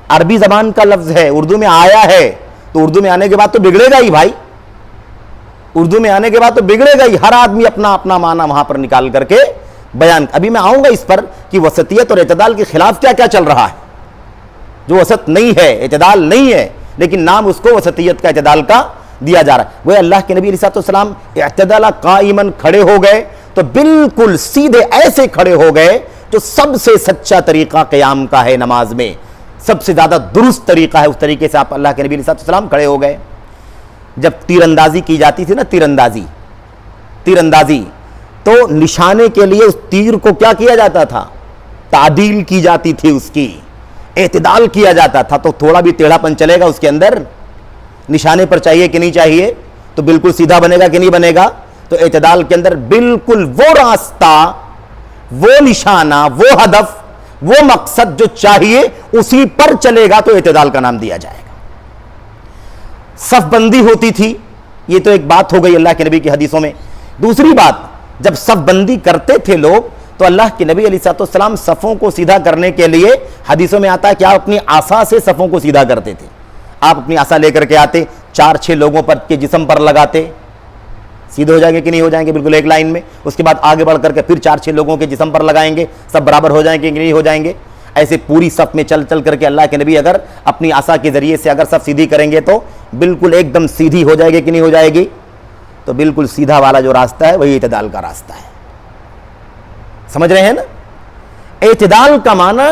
عربی زبان کا لفظ ہے، اردو میں آیا ہے، تو اردو میں آنے کے بعد تو بگڑے گا ہی بھائی، اردو میں آنے کے بعد تو بگڑے گا ہی، ہر آدمی اپنا اپنا معنی وہاں پر نکال کر کے بیان۔ ابھی میں آؤں گا اس پر کہ وسطیت اور اعتدال کے خلاف کیا کیا چل رہا ہے، جو وسط نہیں ہے، اعتدال نہیں ہے، لیکن نام اس کو وسطیت کا، اعتدال کا دیا جا رہا ہے۔ وہ اللہ کے نبی علیہ السلام اعتدال قائما کھڑے ہو گئے تو بالکل سیدھے ایسے کھڑے ہو گئے جو سب سے سچا طریقہ قیام کا ہے، نماز میں سب سے زیادہ درست طریقہ ہے، اس طریقے سے آپ اللہ کے نبی علیہ السلام کھڑے ہو گئے۔ جب تیر اندازی کی جاتی تھی نا، تیر اندازی تو نشانے کے لیے اس تیر کو کیا کیا جاتا تھا؟ تعدیل کی جاتی تھی، اس کی اعتدال کیا جاتا تھا، تو تھوڑا بھی ٹیڑھا پن چلے گا اس کے اندر، نشانے پر چاہیے کہ نہیں چاہیے، تو بالکل سیدھا بنے گا کہ نہیں بنے گا؟ تو اعتدال کے اندر بالکل وہ راستہ، وہ نشانہ، وہ ہدف، وہ مقصد جو چاہیے اسی پر چلے گا تو اعتدال کا نام دیا جائے گا۔ صف بندی ہوتی تھی، یہ تو ایک بات ہو گئی اللہ کے نبی کی حدیثوں میں۔ دوسری بات، جب صف بندی کرتے تھے لوگ تو اللہ کے نبی علیہ السلام صفوں کو سیدھا کرنے کے لیے حدیثوں میں آتا ہے کہ آپ اپنی عصا سے صفوں کو سیدھا کرتے تھے۔ آپ اپنی عصا لے کر کے آتے، 4-6 لوگوں پر کے جسم پر لگاتے، سیدھے ہو جائیں گے کہ نہیں ہو جائیں گے؟ بالکل ایک لائن میں۔ اس کے بعد آگے بڑھ کر کے پھر 4-6 لوگوں کے جسم پر لگائیں گے، سب برابر ہو جائیں گے کہ نہیں ہو جائیں گے؟ ایسے پوری صف میں چل چل کر کے اللہ کے نبی اگر اپنی عصا کے ذریعے سے اگر صف سیدھی کریں گے تو بالکل ایک دم سیدھی ہو جائے گی کہ نہیں ہو جائے گی؟ تو بالکل سیدھا والا جو راستہ ہے وہی اعتدال کا راستہ ہے۔ سمجھ رہے ہیں نا؟ اعتدال کا معنی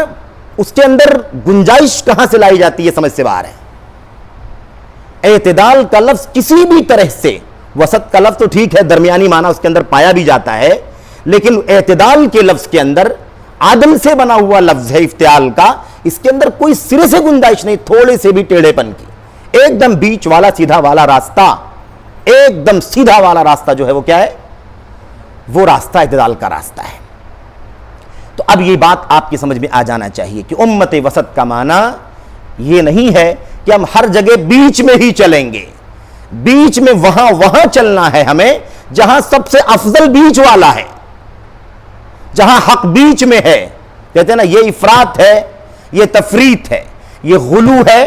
اس کے اندر گنجائش کہاں سے لائی جاتی ہے، سمجھ سے باہر ہے۔ اعتدال کا لفظ کسی بھی طرح سے، وسط کا لفظ تو ٹھیک ہے، درمیانی معنی اس کے اندر پایا بھی جاتا ہے، لیکن اعتدال کے لفظ کے اندر عدل سے بنا ہوا لفظ ہے افتعال کا، اس کے اندر کوئی سرے سے گنجائش نہیں تھوڑے سے بھی ٹیڑھے پن کی، ایک دم بیچ والا سیدھا والا راستہ، ایک دم سیدھا والا راستہ جو ہے وہ کیا ہے؟ وہ راستہ اعتدال کا راستہ ہے۔ تو اب یہ بات آپ کی سمجھ میں آ جانا چاہیے کہ امت وسط کا معنی یہ نہیں ہے کہ ہم ہر جگہ بیچ میں ہی چلیں گے، بیچ میں وہاں چلنا ہے ہمیں جہاں سب سے افضل بیچ والا ہے، جہاں حق بیچ میں ہے۔ کہتے ہیں نا یہ افراط ہے، یہ تفریط ہے، یہ غلو ہے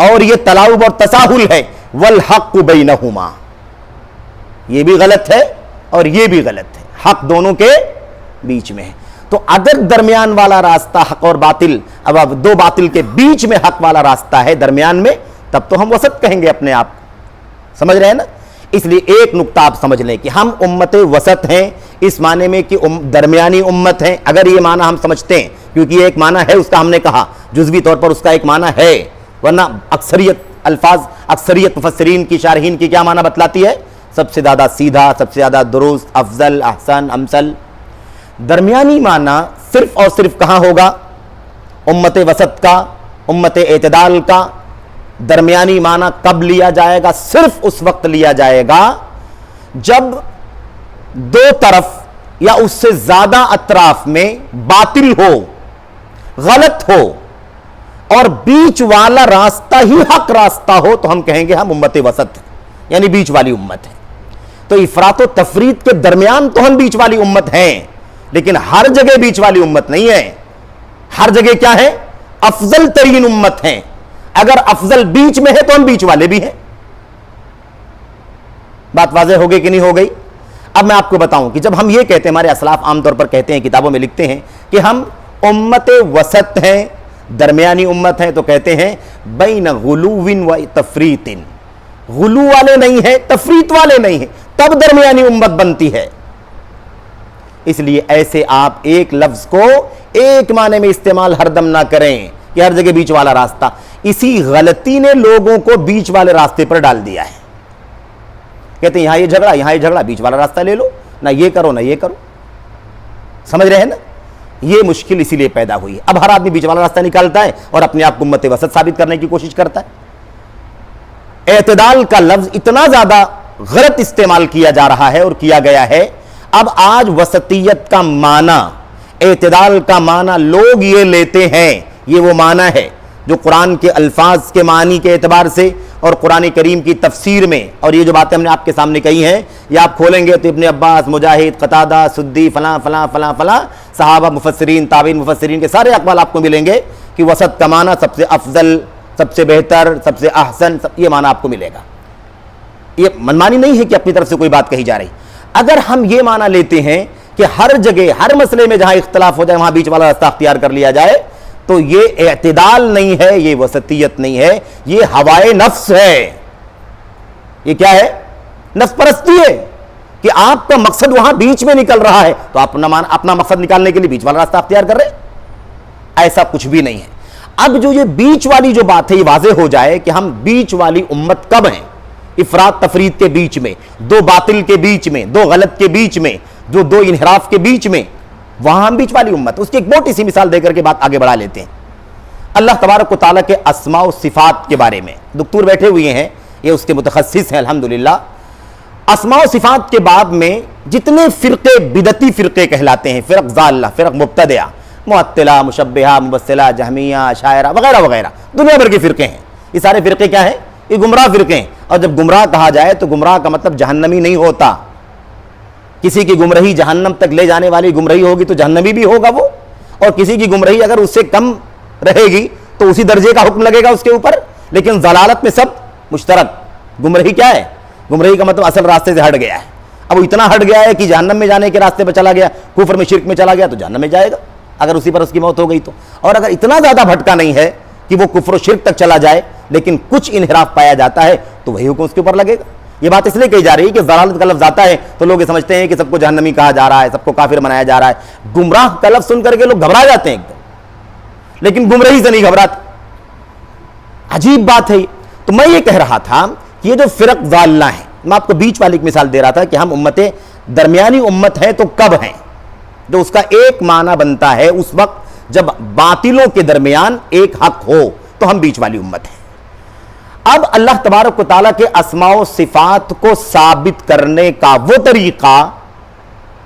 اور یہ تلاعب اور تساہل ہے، والحق بینہما، یہ بھی غلط ہے اور یہ بھی غلط ہے، حق دونوں کے بیچ میں ہے۔ تو اگر درمیان والا راستہ حق اور باطل، اب دو باطل کے بیچ میں حق والا راستہ ہے درمیان میں، تب تو ہم وسط کہیں گے اپنے آپ کو، سمجھ رہے ہیں نا؟ اس لیے ایک نقطہ آپ سمجھ لیں کہ ہم امت وسط ہیں، اس معنی میں کہ درمیانی امت ہیں، اگر یہ معنی ہم سمجھتے ہیں، کیونکہ یہ ایک معنی ہے اس کا، ہم نے کہا جزوی طور پر اس کا ایک معنی ہے، ورنہ اکثریت مفسرین کی شارحین کی کیا معنی بتلاتی ہے؟ سب سے زیادہ سیدھا، سب سے زیادہ درست، افضل، احسن، امثل۔ درمیانی معنی صرف اور صرف کہاں ہوگا؟ امت وسط کا، امت اعتدال کا درمیانی معنی کب لیا جائے گا؟ صرف اس وقت لیا جائے گا جب دو طرف یا اس سے زیادہ اطراف میں باطل ہو، غلط ہو، اور بیچ والا راستہ ہی حق راستہ ہو، تو ہم کہیں گے ہم امت وسط ہیں، یعنی بیچ والی امت ہے۔ تو افراط و تفریط کے درمیان تو ہم بیچ والی امت ہیں، لیکن ہر جگہ بیچ والی امت نہیں ہے۔ ہر جگہ کیا ہے؟ افضل ترین امت ہیں۔ اگر افضل بیچ میں ہے تو ہم بیچ والے بھی ہیں۔ بات واضح ہو گئی کہ نہیں ہو گئی؟ اب میں آپ کو بتاؤں کہ جب ہم یہ کہتے ہیں، ہمارے اسلاف عام طور پر کہتے ہیں، کتابوں میں لکھتے ہیں کہ ہم امت وسط ہیں، درمیانی امت ہیں، تو کہتے ہیں بین غلو و تفریط، غلو والے نہیں ہیں، تفریط والے نہیں ہیں، تب درمیانی امت بنتی ہے۔ اس لیے ایسے آپ ایک لفظ کو ایک معنی میں استعمال ہر دم نہ کریں کہ ہر جگہ بیچ والا راستہ۔ اسی غلطی نے لوگوں کو بیچ والے راستے پر ڈال دیا ہے۔ کہتے ہیں یہاں یہ جھگڑا، بیچ والا راستہ لے لو، نہ یہ کرو نہ یہ کرو، سمجھ رہے ہیں نا؟ یہ مشکل اسی لیے پیدا ہوئی ہے۔ اب ہر آدمی بیچ والا راستہ نکالتا ہے اور اپنے آپ کو امت وسط ثابت کرنے کی کوشش کرتا ہے۔ اعتدال کا لفظ اتنا زیادہ غلط استعمال کیا جا رہا ہے اور کیا گیا ہے، اب آج وسطیت کا معنی، اعتدال کا معنی لوگ یہ لیتے ہیں، یہ وہ معنی ہے جو قرآن کے الفاظ کے معنی کے اعتبار سے اور قرآن کریم کی تفسیر میں، اور یہ جو باتیں ہم نے آپ کے سامنے کہی ہیں، یہ آپ کھولیں گے تو ابن عباس، مجاہد، قتادہ، سدی، فلاں فلاں فلاں فلاں صحابہ مفسرین، تابعین مفسرین کے سارے اقوال آپ کو ملیں گے کہ وسط کا معنی سب سے افضل، سب سے بہتر، سب سے احسن، یہ معنی آپ کو ملے گا۔ یہ منمانی نہیں ہے کہ اپنی طرف سے کوئی بات کہی جا رہی۔ اگر ہم یہ معنی لیتے ہیں کہ ہر جگہ، ہر مسئلے میں جہاں اختلاف ہو جائے وہاں بیچ والا راستہ اختیار کر لیا جائے، تو یہ اعتدال نہیں ہے، یہ وسطیت نہیں ہے، یہ ہوائے نفس ہے۔ یہ کیا ہے؟ نفس پرستی ہے کہ آپ کا مقصد وہاں بیچ میں نکل رہا ہے تو آپ اپنا مقصد نکالنے کے لیے بیچ والا راستہ اختیار کر رہے ہیں۔ ایسا کچھ بھی نہیں ہے۔ اب جو یہ بیچ والی جو بات ہے یہ واضح ہو جائے کہ ہم بیچ والی امت کب ہیں؟ افراط تفریط کے بیچ میں، دو باطل کے بیچ میں، دو غلط کے بیچ میں، جو دو انحراف کے بیچ میں، وہاں ہم بیچ والی امت۔ اس کی ایک موٹی سی مثال دے کر کے بات آگے بڑھا لیتے ہیں۔ اللہ تبارک و تعالیٰ کے اسماء و صفات کے بارے میں دکتور بیٹھے ہوئے ہیں، یہ اس کے متخصص ہیں الحمدللہ۔ اسماء و صفات کے باب میں جتنے فرقے، بدعتی فرقے کہلاتے ہیں، فرق ضالہ، فرق مبتدعہ، معطلہ، مشبہہ، مبصلہ، جہمیہ، اشاعرہ وغیرہ وغیرہ، دنیا بھر کے فرقے ہیں۔ یہ سارے فرقے کیا ہیں؟ یہ گمراہ فرقے ہیں۔ اور جب گمراہ کہا جائے تو گمراہ کا مطلب جہنمی نہیں ہوتا۔ کسی کی گمراہی جہنم تک لے جانے والی گمراہی ہوگی تو جہنمی بھی ہوگا وہ، اور کسی کی گمراہی اگر اس سے کم رہے گی تو اسی درجے کا حکم لگے گا اس کے اوپر۔ لیکن ضلالت میں سب مشترک۔ گمراہی کیا ہے؟ گمراہی کا مطلب اصل راستے سے ہٹ گیا ہے۔ اب وہ اتنا ہٹ گیا ہے کہ جہنم میں جانے کے راستے پہ چلا گیا، کفر میں، شرک میں چلا گیا تو جہنم میں جائے گا اگر اسی پر اس کی موت ہو گئی تو۔ اور اگر اتنا زیادہ بھٹکا نہیں ہے کہ وہ کفر و شرک تک چلا جائے لیکن کچھ انحراف پایا جاتا ہے تو وہی حکم اس کے اوپر لگے گا۔ یہ بات اس لیے کہی جا رہی ہے کہ ضلالت کا لفظ آتا ہے تو لوگ یہ سمجھتے ہیں کہ سب کو جہنمی کہا جا رہا ہے، سب کو کافر بنایا جا رہا ہے۔ گمراہ کا لفظ سن کر کے لوگ گھبرا جاتے ہیں ایک دم، لیکن گمراہی سے نہیں گھبراتے۔ عجیب بات ہے۔ تو میں یہ کہہ رہا تھا کہ یہ جو فرق ضالہ ہیں، میں آپ کو بیچ والی ایک مثال دے رہا تھا کہ ہم درمیانی امت ہیں تو کب ہیں؟ جو اس کا ایک معنی بنتا ہے اس وقت جب باطلوں کے درمیان ایک حق ہو، تو ہم بیچ والی امت ہیں۔ اب اللہ تبارک و تعالیٰ کے اسماء و صفات کو ثابت کرنے کا وہ طریقہ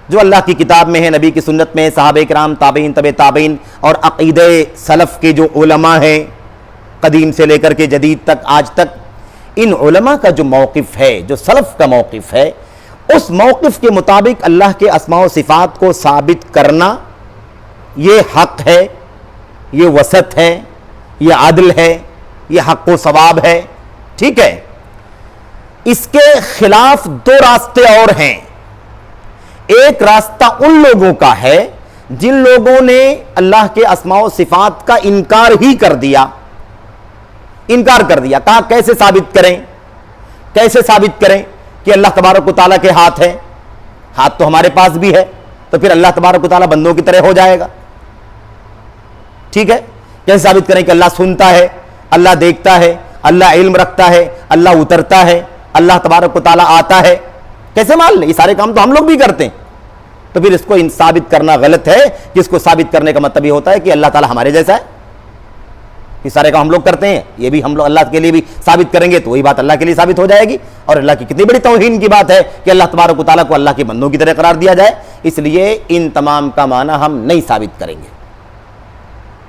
جو اللہ کی کتاب میں ہے، نبی کی سنت میں ہے، صحابہ کرام، تابعین، تبع تابعین اور عقیدہ سلف کے جو علماء ہیں قدیم سے لے کر کے جدید تک آج تک، ان علماء کا جو موقف ہے، جو سلف کا موقف ہے، اس موقف کے مطابق اللہ کے اسماء و صفات کو ثابت کرنا یہ حق ہے، یہ وسط ہے، یہ عدل ہے، یہ حق و ثواب ہے، ٹھیک ہے۔ اس کے خلاف دو راستے اور ہیں۔ ایک راستہ ان لوگوں کا ہے جن لوگوں نے اللہ کے اسماء و صفات کا انکار ہی کر دیا، کہا کیسے ثابت کریں کہ اللہ تبارک و تعالیٰ کے ہاتھ ہے، ہاتھ تو ہمارے پاس بھی ہے، تو پھر اللہ تبارک و تعالیٰ بندوں کی طرح ہو جائے گا، ٹھیک ہے۔ کیسے ثابت کریں کہ اللہ سنتا ہے، اللہ دیکھتا ہے، اللہ علم رکھتا ہے، اللہ اترتا ہے، اللہ تبارک و تعالیٰ آتا ہے، کیسے مان لیں؟ یہ سارے کام تو ہم لوگ بھی کرتے ہیں، تو پھر اس کو ثابت کرنا غلط ہے، کہ اس کو ثابت کرنے کا مطلب یہ ہوتا ہے کہ اللہ تعالیٰ ہمارے جیسا ہے، یہ سارے کام ہم لوگ کرتے ہیں، یہ بھی ہم لوگ اللہ کے لیے بھی ثابت کریں گے تو وہی بات اللہ کے لیے ثابت ہو جائے گی، اور اللہ کی کتنی بڑی توہین کی بات ہے کہ اللہ تبارک و تعالیٰ کو اللہ کے بندوں کی طرح قرار دیا جائے۔ اس لیے ان تمام کا معنی ہم نہیں ثابت کریں گے۔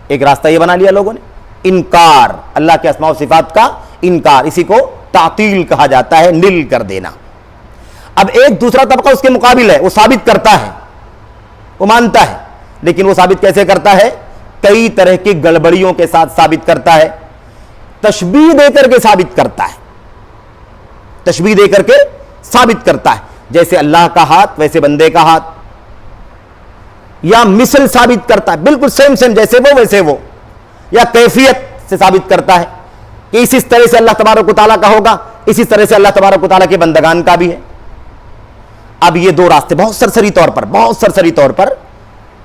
ایک راستہ یہ بنا لیا لوگوں نے، انکار، اللہ کے اسماء و صفات کا انکار، اسی کو تعطیل کہا جاتا ہے، نل کر دینا۔ اب ایک دوسرا طبقہ اس کے مقابل ہے، وہ ثابت کرتا ہے، وہ مانتا ہے، لیکن وہ ثابت کیسے کرتا ہے؟ کئی طرح کی گڑبڑیوں کے ساتھ ثابت کرتا ہے، تشبیہ دے کر کے ثابت کرتا ہے، تشبیہ دے کر کے ثابت کرتا ہے، جیسے اللہ کا ہاتھ ویسے بندے کا ہاتھ، یا مثل ثابت کرتا ہے، بالکل سیم جیسے وہ ویسے وہ، یا کیفیت سے ثابت کرتا ہے کہ اس طرح سے اللہ تبارک و تعالیٰ کا ہوگا، اسی طرح سے اللہ تبارک و تعالیٰ کے بندگان کا بھی ہے۔ اب یہ دو راستے بہت سرسری طور پر،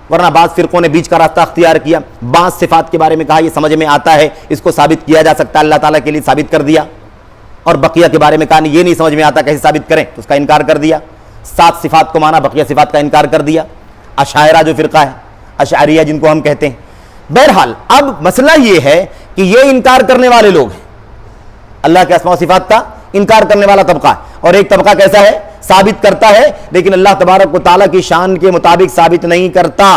ورنہ بعض فرقوں نے بیچ کا راستہ اختیار کیا، بعض صفات کے بارے میں کہا یہ سمجھ میں آتا ہے، اس کو ثابت کیا جا سکتا ہے، اللہ تعالیٰ کے لیے ثابت کر دیا، اور بقیہ کے بارے میں کہا نہیں، یہ نہیں سمجھ میں آتا، کیسے ثابت کریں، تو اس کا انکار کر دیا۔ 7 صفات کو مانا، بقیہ صفات کا انکار کر دیا۔ اشاعرہ جو فرقہ ہے، اشعریہ جن کو ہم کہتے ہیں۔ بہرحال اب مسئلہ یہ ہے کہ یہ انکار کرنے والے لوگ ہیں، اللہ کے اسماء و صفات کا انکار کرنے والا طبقہ ہے، اور ایک طبقہ کیسا ہے؟ ثابت کرتا ہے لیکن اللہ تبارک و تعالیٰ کی شان کے مطابق ثابت نہیں کرتا،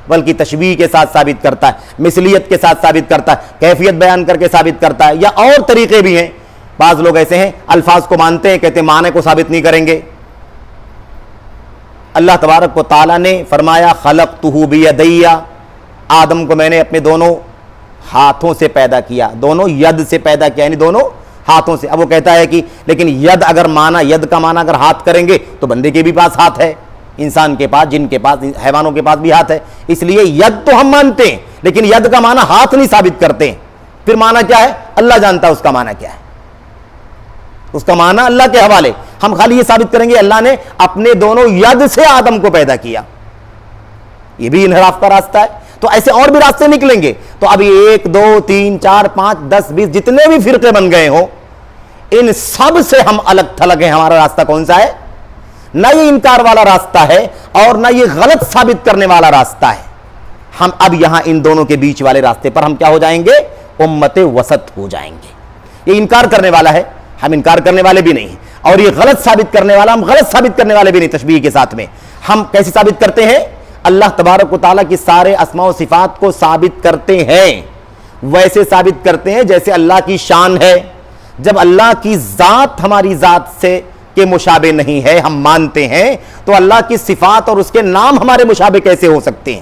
بلکہ تشبیہ کے ساتھ ثابت کرتا ہے، مثلیت کے ساتھ ثابت کرتا ہے، کیفیت بیان کر کے ثابت کرتا ہے، یا اور طریقے بھی ہیں۔ بعض لوگ ایسے ہیں الفاظ کو مانتے ہیں، کہتے ہیں معنی کو ثابت نہیں کریں گے۔ اللہ تبارک و تعالیٰ نے فرمایا خلقتہ بیدی، آدم کو میں نے اپنے دونوں ہاتھوں سے پیدا کیا، دونوں ید سے پیدا کیا، یعنی دونوں ہاتھوں سے۔ اب وہ کہتا ہے کہ لیکن ید اگر مانا، ید کا مانا اگر ہاتھ کریں گے تو بندے کے بھی پاس ہاتھ ہے، انسان کے پاس، جن کے پاس، حیوانوں کے پاس بھی ہاتھ ہے، اس لیے ید تو ہم مانتے ہیں لیکن ید کا مانا ہاتھ نہیں ثابت کرتے ہیں۔ پھر مانا کیا ہے؟ اللہ جانتا ہے اس کا مانا کیا ہے، اس کا مانا اللہ کے حوالے۔ ہم خالی یہ ثابت کریں گے اللہ نے اپنے دونوں ید سے آدم کو پیدا کیا، یہ بھی انحراف کا راستہ ہے۔ تو ایسے اور بھی راستے نکلیں گے۔ تو اب 1 2 3 4 5 10 20 جتنے بھی فرقے بن گئے ہوں، ان سب سے ہم الگ تھلگ ہیں۔ ہمارا راستہ کون سا ہے؟ نہ یہ انکار والا راستہ ہے اور نہ یہ غلط ثابت کرنے والا راستہ ہے۔ ہم اب یہاں ان دونوں کے بیچ والے راستے پر ہم کیا ہو جائیں گے؟ امت وسط ہو جائیں گے۔ یہ انکار کرنے والا ہے، ہم انکار کرنے والے بھی نہیں ہیں، اور یہ غلط ثابت کرنے والا، ہم غلط ثابت کرنے والے بھی نہیں۔ تشبیہ کے ساتھ میں ہم کیسے ثابت کرتے ہیں؟ اللہ تبارک و تعالیٰ کی سارے اسماء و صفات کو ثابت کرتے ہیں، ویسے ثابت کرتے ہیں جیسے اللہ کی شان ہے۔ جب اللہ کی ذات ہماری ذات سے کے مشابہ نہیں ہے، ہم مانتے ہیں، تو اللہ کی صفات اور اس کے نام ہمارے مشابہ کیسے ہو سکتے ہیں؟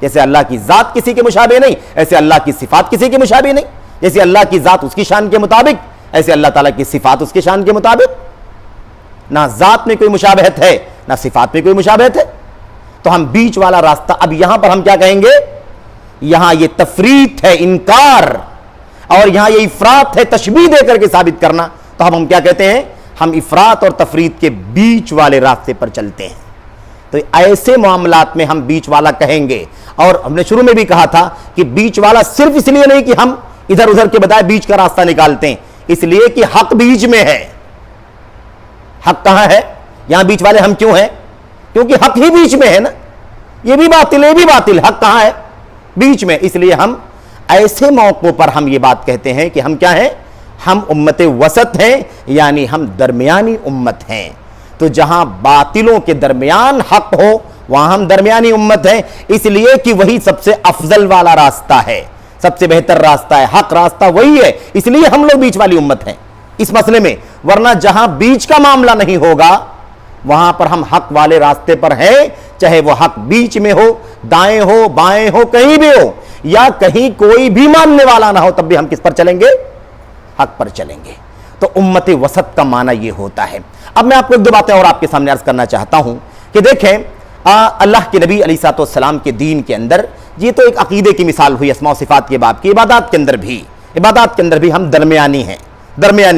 جیسے اللہ کی ذات کسی کے مشابہ نہیں، ایسے اللہ کی صفات کسی کے مشابہ نہیں۔ جیسے اللہ کی ذات اس کی شان کے مطابق، ایسے اللہ تعالیٰ کی صفات اس کی شان کے مطابق۔ نہ ذات میں کوئی مشابہت ہے، نہ صفات میں کوئی مشابہت ہے۔ تو ہم بیچ والا راستہ، اب یہاں پر ہم کیا کہیں گے؟ یہاں یہ تفریط ہے، انکار، اور یہاں یہ افراط ہے، تشبیہ دے کر کے ثابت کرنا۔ تو ہم کیا کہتے ہیں؟ ہم افراط اور تفریط کے بیچ والے راستے پر چلتے ہیں۔ تو ایسے معاملات میں ہم بیچ والا کہیں گے۔ اور ہم نے شروع میں بھی کہا تھا کہ بیچ والا صرف اس لیے نہیں کہ ہم ادھر ادھر کے بجائے بیچ کا راستہ نکالتے ہیں، اس لیے کہ حق بیچ میں ہے۔ حق کہاں ہے؟ یہاں بیچ والے ہم کیوں ہیں؟ کیونکہ حق ہی بیچ میں ہے نا۔ یہ بھی باطل ہے، یہ بھی باطل، حق کہاں ہے؟ بیچ میں۔ اس لیے ہم ایسے موقعوں پر ہم یہ بات کہتے ہیں کہ ہم کیا ہیں؟ ہم امت وسط ہیں، یعنی ہم درمیانی امت ہیں۔ تو جہاں باطلوں کے درمیان حق ہو وہاں ہم درمیانی امت ہیں، اس لیے کہ وہی سب سے افضل والا راستہ ہے، سب سے بہتر راستہ ہے، حق راستہ وہی ہے، اس لیے ہم لوگ بیچ والی امت ہیں اس مسئلے میں۔ ورنہ جہاں بیچ کا معاملہ نہیں ہوگا وہاں پر ہم حق والے راستے پر ہیں، چاہے وہ حق بیچ میں ہو، دائیں ہو، بائیں ہو، کہیں بھی ہو، یا کہیں کوئی بھی ماننے والا نہ ہو، تب بھی ہم کس پر چلیں گے؟ حق پر چلیں گے۔ تو امت وسط کا معنی یہ ہوتا ہے۔ اب میں آپ کو ایک دو باتیں اور آپ کے سامنے عرض کرنا چاہتا ہوں کہ دیکھیں اللہ کے نبی علیہ السلام کے دین کے اندر یہ تو ایک عقیدے کی مثال ہوئی اسماء و صفات کے باب کی، عبادات کے اندر بھی ہم درمیانی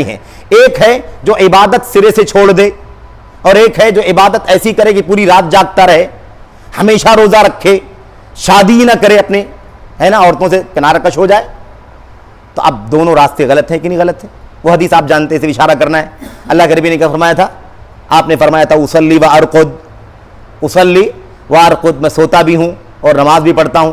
ہیں۔ ایک ہے جو عبادت سرے سے چھوڑ دے، اور ایک ہے جو عبادت ایسی کرے کہ پوری رات جاگتا رہے، ہمیشہ روزہ رکھے، شادی نہ کرے اپنے، ہے نا، عورتوں سے کنارہ کش ہو جائے۔ تو اب دونوں راستے غلط ہیں کہ نہیں غلط ہیں؟ وہ حدیث آپ جانتے ہیں، اسے اشارہ کرنا ہے۔ اللہ کے نبی نے کیا فرمایا تھا؟ آپ نے فرمایا تھا اصلی و ارقد، میں سوتا بھی ہوں اور نماز بھی پڑھتا ہوں،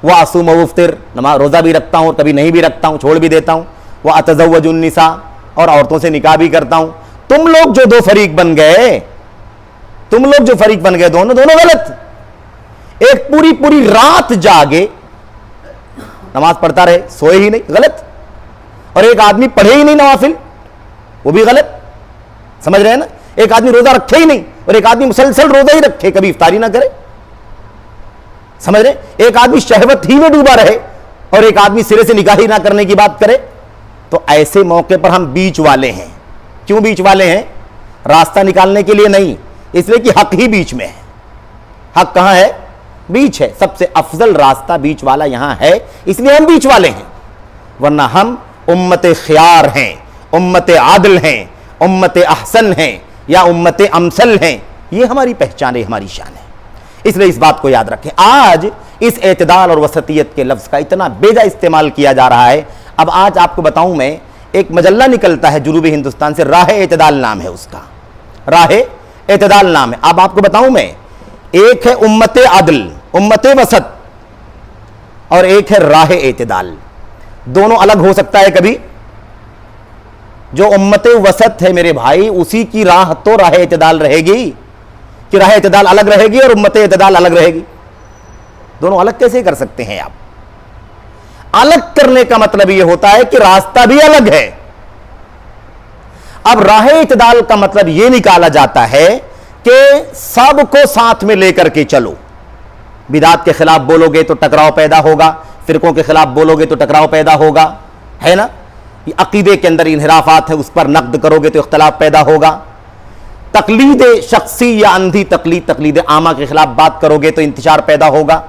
واصوم و افطر، نماز روزہ بھی رکھتا ہوں، کبھی نہیں بھی رکھتا ہوں، چھوڑ بھی دیتا ہوں، واتزوج النساء، اور عورتوں سے نکاح بھی کرتا ہوں۔ تم لوگ جو دو فریق بن گئے، دونوں غلط۔ ایک پوری رات جاگے، نماز پڑھتا رہے، سوئے ہی نہیں، غلط۔ اور ایک آدمی پڑھے ہی نہیں نوافل، وہ بھی غلط۔ سمجھ رہے ہیں نا؟ ایک آدمی روزہ رکھے ہی نہیں اور ایک آدمی مسلسل روزہ ہی رکھے، کبھی افطاری نہ کرے۔ سمجھ رہے؟ ایک آدمی شہوت ہی میں ڈوبا رہے اور ایک آدمی سرے سے نکاح ہی نہ کرنے کی بات کرے۔ تو ایسے موقع پر ہم بیچ والے ہیں۔ کیوں بیچ والے ہیں؟ راستہ نکالنے کے لیے نہیں، اس لیے کہ حق ہی بیچ میں ہے۔ حق کہاں ہے؟ بیچ ہے۔ سب سے افضل راستہ بیچ والا یہاں ہے، اس لیے ہم بیچ والے ہیں۔ ورنہ ہم امت خیار ہیں، امت عادل ہیں، امت احسن ہیں، یا امت امثل ہیں۔ یہ ہماری پہچان ہے، ہماری شان ہے۔ اس لیے اس بات کو یاد رکھیں۔ آج اس اعتدال اور وسطیت کے لفظ کا اتنا بیجا استعمال کیا جا رہا ہے۔ اب آج آپ کو بتاؤں میں، ایک مجلہ نکلتا ہے جنوبی ہندوستان سے، راہ اعتدال نام ہے اس کا، راہ اعتدال نام ہے۔ اب آپ کو بتاؤں میں، ایک ہے امت عدل، امت وسط، اور ایک ہے راہ اعتدال۔ دونوں الگ ہو سکتا ہے کبھی؟ جو امت وسط ہے میرے بھائی، اسی کی راہ تو راہ اعتدال رہے گی، کہ راہ اعتدال الگ رہے گی اور امت اعتدال الگ رہے گی؟ دونوں الگ کیسے کر سکتے ہیں آپ؟ الگ کرنے کا مطلب یہ ہوتا ہے کہ راستہ بھی الگ ہے۔ اب راہ اعتدال کا مطلب یہ نکالا جاتا ہے کہ سب کو ساتھ میں لے کر کے چلو۔ بدعات کے خلاف بولو گے تو ٹکراؤ پیدا ہوگا، فرقوں کے خلاف بولو گے تو ٹکراؤ پیدا ہوگا، ہے نا؟ عقیدے کے اندر انحرافات ہیں، اس پر نقد کرو گے تو اختلاف پیدا ہوگا۔ تقلید شخصی یا اندھی تقلید عامہ کے خلاف بات کرو گے تو انتشار پیدا ہوگا۔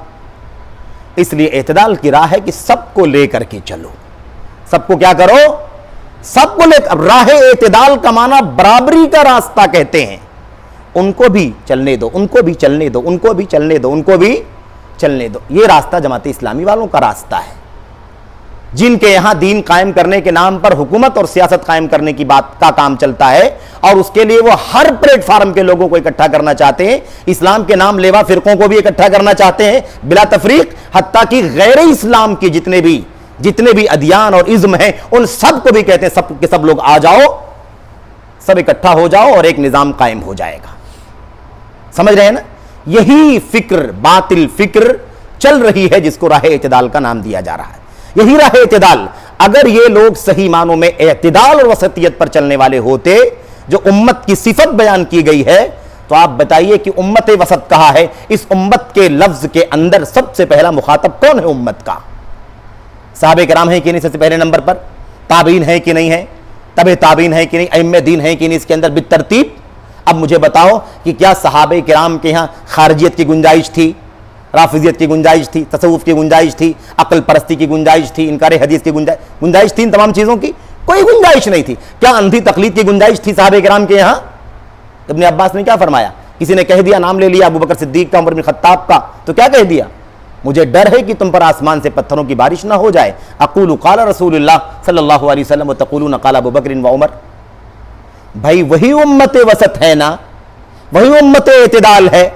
اس لیے اعتدال کی راہ ہے کہ سب کو لے کر کے چلو۔ سب کو کیا کرو؟ سب کو لے کر۔ راہ اعتدال کا معنی برابری کا راستہ کہتے ہیں۔ ان کو بھی چلنے دو، ان کو بھی چلنے دو، ان کو بھی چلنے دو، ان کو بھی چلنے دو۔ یہ راستہ جماعت اسلامی والوں کا راستہ ہے، جن کے یہاں دین قائم کرنے کے نام پر حکومت اور سیاست قائم کرنے کی بات کا کام چلتا ہے، اور اس کے لیے وہ ہر پلیٹ فارم کے لوگوں کو اکٹھا کرنا چاہتے ہیں۔ اسلام کے نام لیوا فرقوں کو بھی اکٹھا کرنا چاہتے ہیں بلا تفریق، حتیٰ کہ غیر اسلام کی جتنے بھی ادیان اور ازم ہیں، ان سب کو بھی کہتے ہیں سب کے سب لوگ آ جاؤ، سب اکٹھا ہو جاؤ اور ایک نظام قائم ہو جائے گا۔ سمجھ رہے ہیں نا؟ یہی فکر، باطل فکر چل رہی ہے، جس کو راہ اعتدال کا نام دیا جا رہا ہے۔ یہی راہ اعتدال، اگر یہ لوگ صحیح معنوں میں اعتدال اور وسطیت پر چلنے والے ہوتے، جو امت کی صفت بیان کی گئی ہے، تو آپ بتائیے کہ امت وسط کہا ہے؟ اس امت کے لفظ کے اندر سب سے پہلا مخاطب کون ہے امت کا؟ صحابہ کرام ہیں کہ نہیں سب سے پہلے نمبر پر؟ تابعین ہیں کہ نہیں ہے؟ تبع تابعین ہیں کہ نہیں؟ ائمہ دین ہیں کہ نہیں اس کے اندر بالترتیب؟ اب مجھے بتاؤ کہ کیا صحابہ کرام کے ہاں خارجیت کی گنجائش تھی، رافضیت کی گنجائش تھی، تصوف کی گنجائش تھی، عقل پرستی کی گنجائش تھی، انکار حدیث کی گنجائش تھی؟ ان تمام چیزوں کی کوئی گنجائش نہیں تھی۔ کیا اندھی تقلید کی گنجائش تھی صحابہ کرام کے یہاں؟ ابن عباس نے کیا فرمایا؟ کسی نے کہہ دیا، نام لے لیا ابو بکر صدیق کا، عمر بن خطاب کا، تو کیا کہہ دیا؟ مجھے ڈر ہے کہ تم پر آسمان سے پتھروں کی بارش نہ ہو جائے۔ اقول قال رسول اللہ صلی اللہ علیہ وسلم وتقولون قال ابو بکر و عمر۔ بھائی وہی امت وسط ہے نا، وہی امت اعتدال ہے۔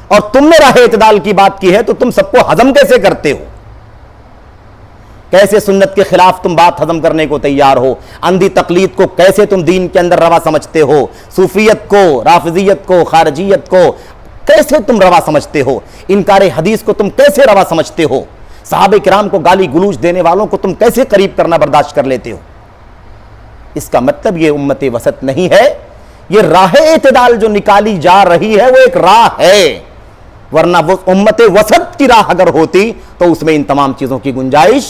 اور تم نے راہ اعتدال کی بات کی ہے تو تم سب کو ہضم کیسے کرتے ہو؟ کیسے سنت کے خلاف تم بات ہضم کرنے کو تیار ہو؟ اندھی تقلید کو کیسے تم دین کے اندر روا سمجھتے ہو؟ صوفیت کو، رافضیت کو، خارجیت کو کیسے تم روا سمجھتے ہو؟ انکار حدیث کو تم کیسے روا سمجھتے ہو؟ صحابہ کرام کو گالی گلوچ دینے والوں کو تم کیسے قریب کرنا برداشت کر لیتے ہو؟ اس کا مطلب یہ امت وسط نہیں ہے، یہ راہ اعتدال جو نکالی جا رہی ہے وہ ایک راہ ہے، ورنہ وہ امت وسط کی راہ اگر ہوتی تو اس میں ان تمام چیزوں کی گنجائش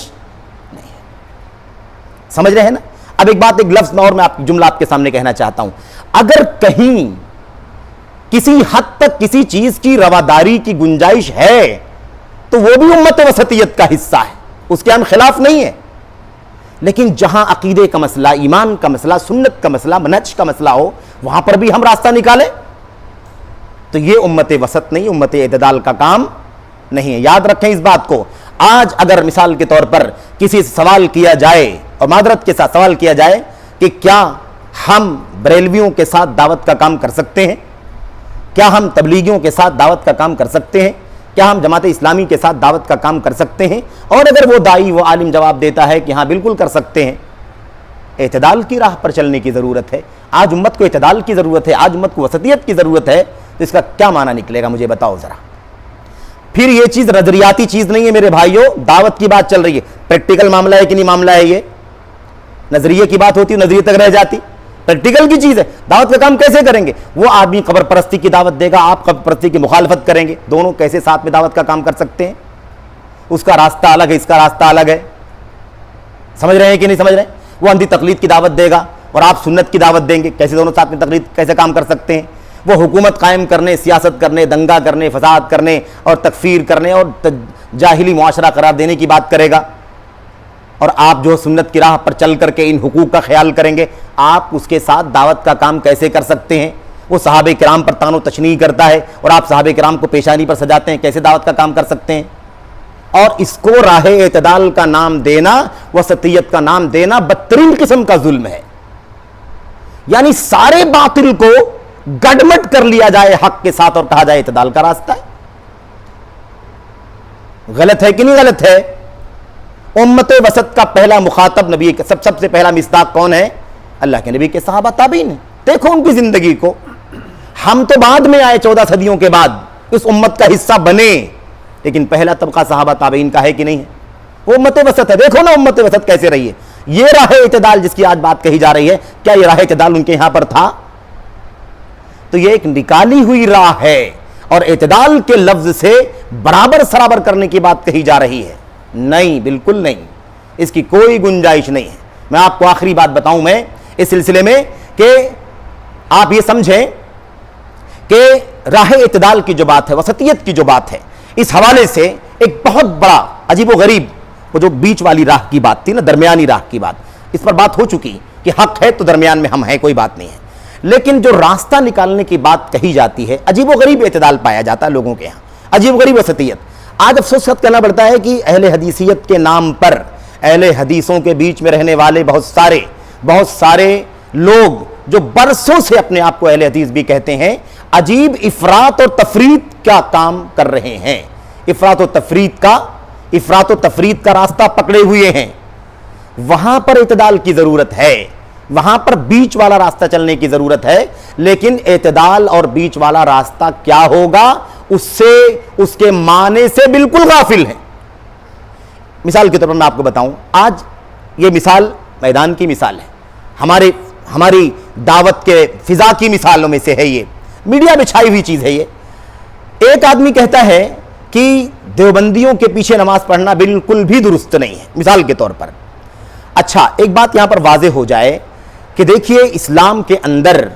نہیں ہے۔ سمجھ رہے ہیں نا؟ اب ایک بات، ایک لفظ اور میں جملہ آپ کے سامنے کہنا چاہتا ہوں، اگر کہیں کسی حد تک کسی چیز کی رواداری کی گنجائش ہے تو وہ بھی امت وسطیت کا حصہ ہے، اس کے ہم خلاف نہیں ہے، لیکن جہاں عقیدے کا مسئلہ، ایمان کا مسئلہ، سنت کا مسئلہ، منہج کا مسئلہ ہو وہاں پر بھی ہم راستہ نکالیں تو یہ امت وسط نہیں، امت اعتدال کا کام نہیں ہے۔ یاد رکھیں اس بات کو۔ آج اگر مثال کے طور پر کسی سے سوال کیا جائے اور معذرت کے ساتھ سوال کیا جائے کہ کیا ہم بریلویوں کے ساتھ دعوت کا کام کر سکتے ہیں، کیا ہم تبلیغیوں کے ساتھ دعوت کا کام کر سکتے ہیں، کیا ہم جماعت اسلامی کے ساتھ دعوت کا کام کر سکتے ہیں، اور اگر وہ دائی، وہ عالم جواب دیتا ہے کہ ہاں بالکل کر سکتے ہیں، اعتدال کی راہ پر چلنے کی ضرورت ہے۔ آج امت کو اعتدال کی ضرورت ہے، آج امت کو وسطیت کی ضرورت ہے، تو اس کا کیا معنی نکلے گا مجھے بتاؤ ذرا۔ پھر یہ چیز نظریاتی چیز نہیں ہے میرے بھائیوں، دعوت کی بات چل رہی ہے، پریکٹیکل معاملہ ہے کہ نہیں معاملہ ہے؟ یہ نظریے کی بات ہوتی ہے، نظریے تک رہ جاتی، پریکٹیکل کی چیز ہے۔ دعوت کا کام کیسے کریں گے؟ وہ آدمی قبر پرستی کی دعوت دے گا، آپ قبر پرستی کی مخالفت کریں گے، دونوں کیسے ساتھ میں دعوت کا کام کر سکتے ہیں؟ اس کا راستہ الگ ہے، اس کا راستہ الگ ہے۔ سمجھ رہے ہیں کہ نہیں سمجھ رہے ہیں؟ وہ اندھی تقلید کی دعوت دے گا اور آپ سنت کی دعوت دیں گے، کیسے دونوں ساتھ میں تقلید کیسے کام کر سکتے ہیں؟ وہ حکومت قائم کرنے، سیاست کرنے، دنگا کرنے، فساد کرنے اور تکفیر کرنے اور جاہلی معاشرہ قرار دینے کی بات کرے گا، اور آپ جو سنت کی راہ پر چل کر کے ان حقوق کا خیال کریں گے، آپ اس کے ساتھ دعوت کا کام کیسے کر سکتے ہیں؟ وہ صحابہ کرام پر طعن و تشنیع کرتا ہے اور آپ صحابہ کرام کو پیشانی پر سجاتے ہیں، کیسے دعوت کا کام کر سکتے ہیں؟ اور اس کو راہ اعتدال کا نام دینا، وسطیت کا نام دینا بدترین قسم کا ظلم ہے۔ یعنی سارے باطل کو گڈمٹ کر لیا جائے حق کے ساتھ اور کہا جائے اعتدال کا راستہ ہے۔ غلط ہے کہ نہیں غلط ہے؟ امت وسط کا پہلا مخاطب نبی کے سب سے پہلا مصداق کون ہے؟ اللہ کے نبی کے صحابہ تابعین ہیں۔ دیکھو ان کی زندگی کو، ہم تو بعد میں آئے 14 صدیوں کے بعد، اس امت کا حصہ بنے، لیکن پہلا طبقہ صحابہ تابعین کا ہے کہ نہیں ہے؟ وہ امت وسط ہے۔ دیکھو نا امت وسط کیسے رہی ہے۔ یہ راہ اعتدال جس کی آج بات کہی جا رہی ہے، کیا یہ راہ اعتدال ان کے یہاں پر تھا؟ تو یہ ایک نکالی ہوئی راہ ہے، اور اعتدال کے لفظ سے برابر سرابر کرنے کی بات کہی جا رہی ہے؟ نہیں، بالکل نہیں، اس کی کوئی گنجائش نہیں ہے۔ میں آپ کو آخری بات بتاؤں میں اس سلسلے میں کہ آپ یہ سمجھیں کہ راہ اعتدال کی جو بات ہے، وسطیت کی جو بات ہے، اس حوالے سے ایک بہت بڑا عجیب و غریب، وہ جو بیچ والی راہ کی بات تھی نا، درمیانی راہ کی بات، اس پر بات ہو چکی کہ حق ہے تو درمیان میں ہم ہیں، کوئی بات نہیں ہے، لیکن جو راستہ نکالنے کی بات کہی جاتی ہے، عجیب و غریب اعتدال پایا جاتا ہے لوگوں کے یہاں، عجیب و غریب وسطیت۔ آج افسوس کرنا پڑتا ہے کہ اہل حدیثیت کے نام پر، اہل حدیثوں کے بیچ میں رہنے والے بہت سارے لوگ جو برسوں سے اپنے آپ کو اہل حدیث بھی کہتے ہیں، عجیب افراط اور تفریط کا کام کر رہے ہیں، افراط و تفریط کا راستہ پکڑے ہوئے ہیں۔ وہاں پر اعتدال کی ضرورت ہے، وہاں پر بیچ والا راستہ چلنے کی ضرورت ہے، لیکن اعتدال اور بیچ والا راستہ کیا ہوگا اس سے، اس کے معنی سے بالکل غافل ہیں۔ مثال کے طور پر میں آپ کو بتاؤں، آج یہ مثال میدان کی مثال ہے، ہماری دعوت کے فضا کی مثالوں میں سے ہے، یہ میڈیا بچھائی ہوئی چیز ہے۔ یہ ایک آدمی کہتا ہے کہ دیوبندیوں کے پیچھے نماز پڑھنا بالکل بھی درست نہیں ہے، مثال کے طور پر۔ اچھا، ایک بات یہاں پر واضح ہو جائے کہ دیکھیے، اسلام کے اندر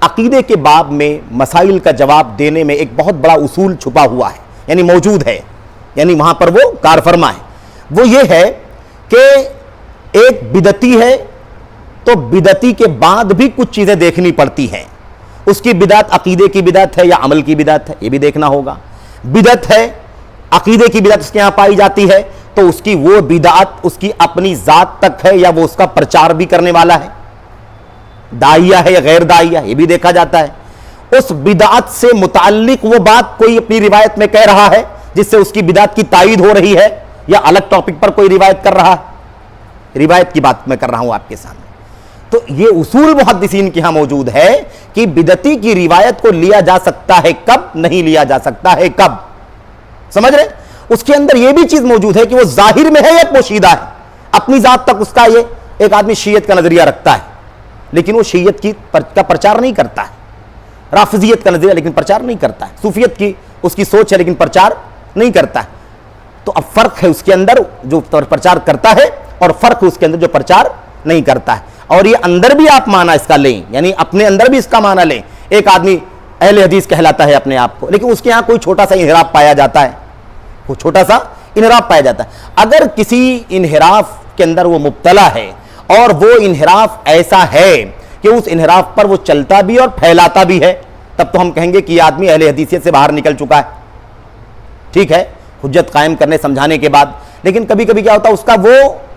عقیدے کے باب میں مسائل کا جواب دینے میں ایک بہت بڑا اصول چھپا ہوا ہے، یعنی موجود ہے، یعنی وہاں پر وہ کار فرما ہے۔ وہ یہ ہے کہ ایک بدعتی ہے تو بدعتی کے بعد بھی کچھ چیزیں دیکھنی پڑتی ہیں۔ اس کی بدعت عقیدے کی بدعت ہے یا عمل کی بدعت ہے، یہ بھی دیکھنا ہوگا۔ بدعت ہے، عقیدے کی بدعت اس کے یہاں پائی جاتی ہے، تو اس کی وہ بدعت اس کی اپنی ذات تک ہے یا وہ اس کا پرچار بھی کرنے والا ہے، داعیہ ہے یا غیر داعیہ، یہ بھی دیکھا جاتا ہے۔ اس بدعت سے متعلق وہ بات کوئی اپنی روایت میں کہہ رہا ہے جس سے اس کی بدعت کی تائید ہو رہی ہے، یا الگ ٹاپک پر کوئی روایت کر رہا ہے؟ روایت کی بات میں کر رہا ہوں آپ کے سامنے. تو یہ اصول محدثین کے ہاں موجود ہے کہ بدعتی کی روایت کو لیا جا سکتا ہے کب، نہیں لیا جا سکتا ہے کب. سمجھ رہے؟ اس کے اندر یہ بھی چیز موجود ہے کہ وہ ظاہر میں ہے یا پوشیدہ ہے. اپنی ذات تک اس کا یہ ایک آدمی شیعت کا نظریہ رکھتا ہے لیکن وہ شیعت کا پرچار نہیں کرتا ہے، رافضیت کا نظریہ لیکن پرچار نہیں کرتا ہے، صوفیت کی اس کی سوچ ہے لیکن پرچار نہیں کرتا ہے. تو اب فرق ہے اس کے اندر جو پرچار کرتا ہے اور فرق ہے اس کے اندر جو پرچار نہیں کرتا ہے. اور یہ اندر بھی آپ معنی اس کا لیں، یعنی اپنے اندر بھی اس کا معنی لیں. ایک آدمی اہل حدیث کہلاتا ہے اپنے آپ کو، لیکن اس کے ہاں کوئی چھوٹا سا انحراف پایا جاتا ہے، کوئی چھوٹا سا انحراف پایا جاتا ہے. اگر کسی انحراف کے اندر وہ مبتلا ہے اور وہ انحراف ایسا ہے کہ اس انحراف پر وہ چلتا بھی اور پھیلاتا بھی ہے، تب تو ہم کہیں گے کہ یہ آدمی اہل حدیثیت سے باہر نکل چکا ہے. ٹھیک ہے، حجت قائم کرنے سمجھانے کے بعد. لیکن کبھی کبھی کیا ہوتا ہے،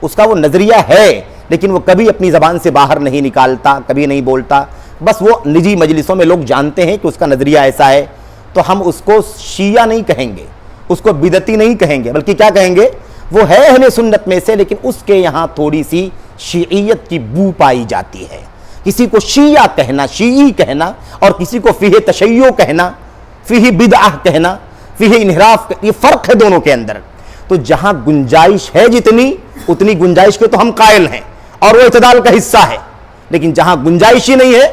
اس کا وہ نظریہ ہے لیکن وہ کبھی اپنی زبان سے باہر نہیں نکالتا، کبھی نہیں بولتا. بس وہ نجی مجلسوں میں لوگ جانتے ہیں کہ اس کا نظریہ ایسا ہے، تو ہم اس کو شیعہ نہیں کہیں گے، اس کو بدعتی نہیں کہیں گے، بلکہ کیا کہیں گے، وہ ہے اہل سنت میں سے لیکن اس کے یہاں تھوڑی سی شیعیت کی بو پائی جاتی ہے. کسی کو شیعہ کہنا، شیعی کہنا، اور کسی کو فیہ تشیع کہنا، فیہ بدعہ کہنا، فیہ انحراف، یہ فرق ہے دونوں کے اندر. تو جہاں گنجائش ہے جتنی، اتنی گنجائش کے تو ہم قائل ہیں اور وہ اعتدال کا حصہ ہے. لیکن جہاں گنجائش ہی نہیں ہے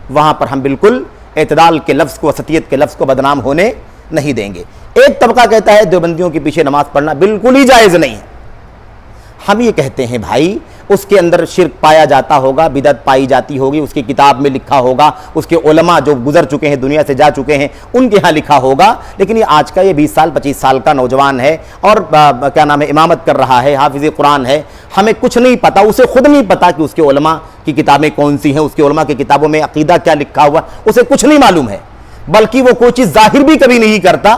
وہاں پر ہم بالکل اعتدال کے لفظ کو، وسطیت کے لفظ کو بدنام ہونے نہیں دیں گے. ایک طبقہ کہتا ہے دیوبندیوں کے پیچھے نماز پڑھنا بالکل ہی جائز نہیں ہے. ہم یہ کہتے ہیں بھائی اس کے اندر شرک پایا جاتا ہوگا، بدعت پائی جاتی ہوگی، اس کی کتاب میں لکھا ہوگا، اس کے علماء جو گزر چکے ہیں، دنیا سے جا چکے ہیں، ان کے ہاں لکھا ہوگا. لیکن یہ آج کا یہ 20 سال 25 سال کا نوجوان ہے اور کیا نام ہے، امامت کر رہا ہے، حافظ قرآن ہے. ہمیں کچھ نہیں پتا، اسے خود نہیں پتا کہ اس کے علماء کی کتابیں کون سی ہیں، اس کے علماء کی کتابوں میں عقیدہ کیا لکھا ہوا، اسے کچھ نہیں معلوم ہے. بلکہ وہ کوئی چیز ظاہر بھی کبھی نہیں کرتا.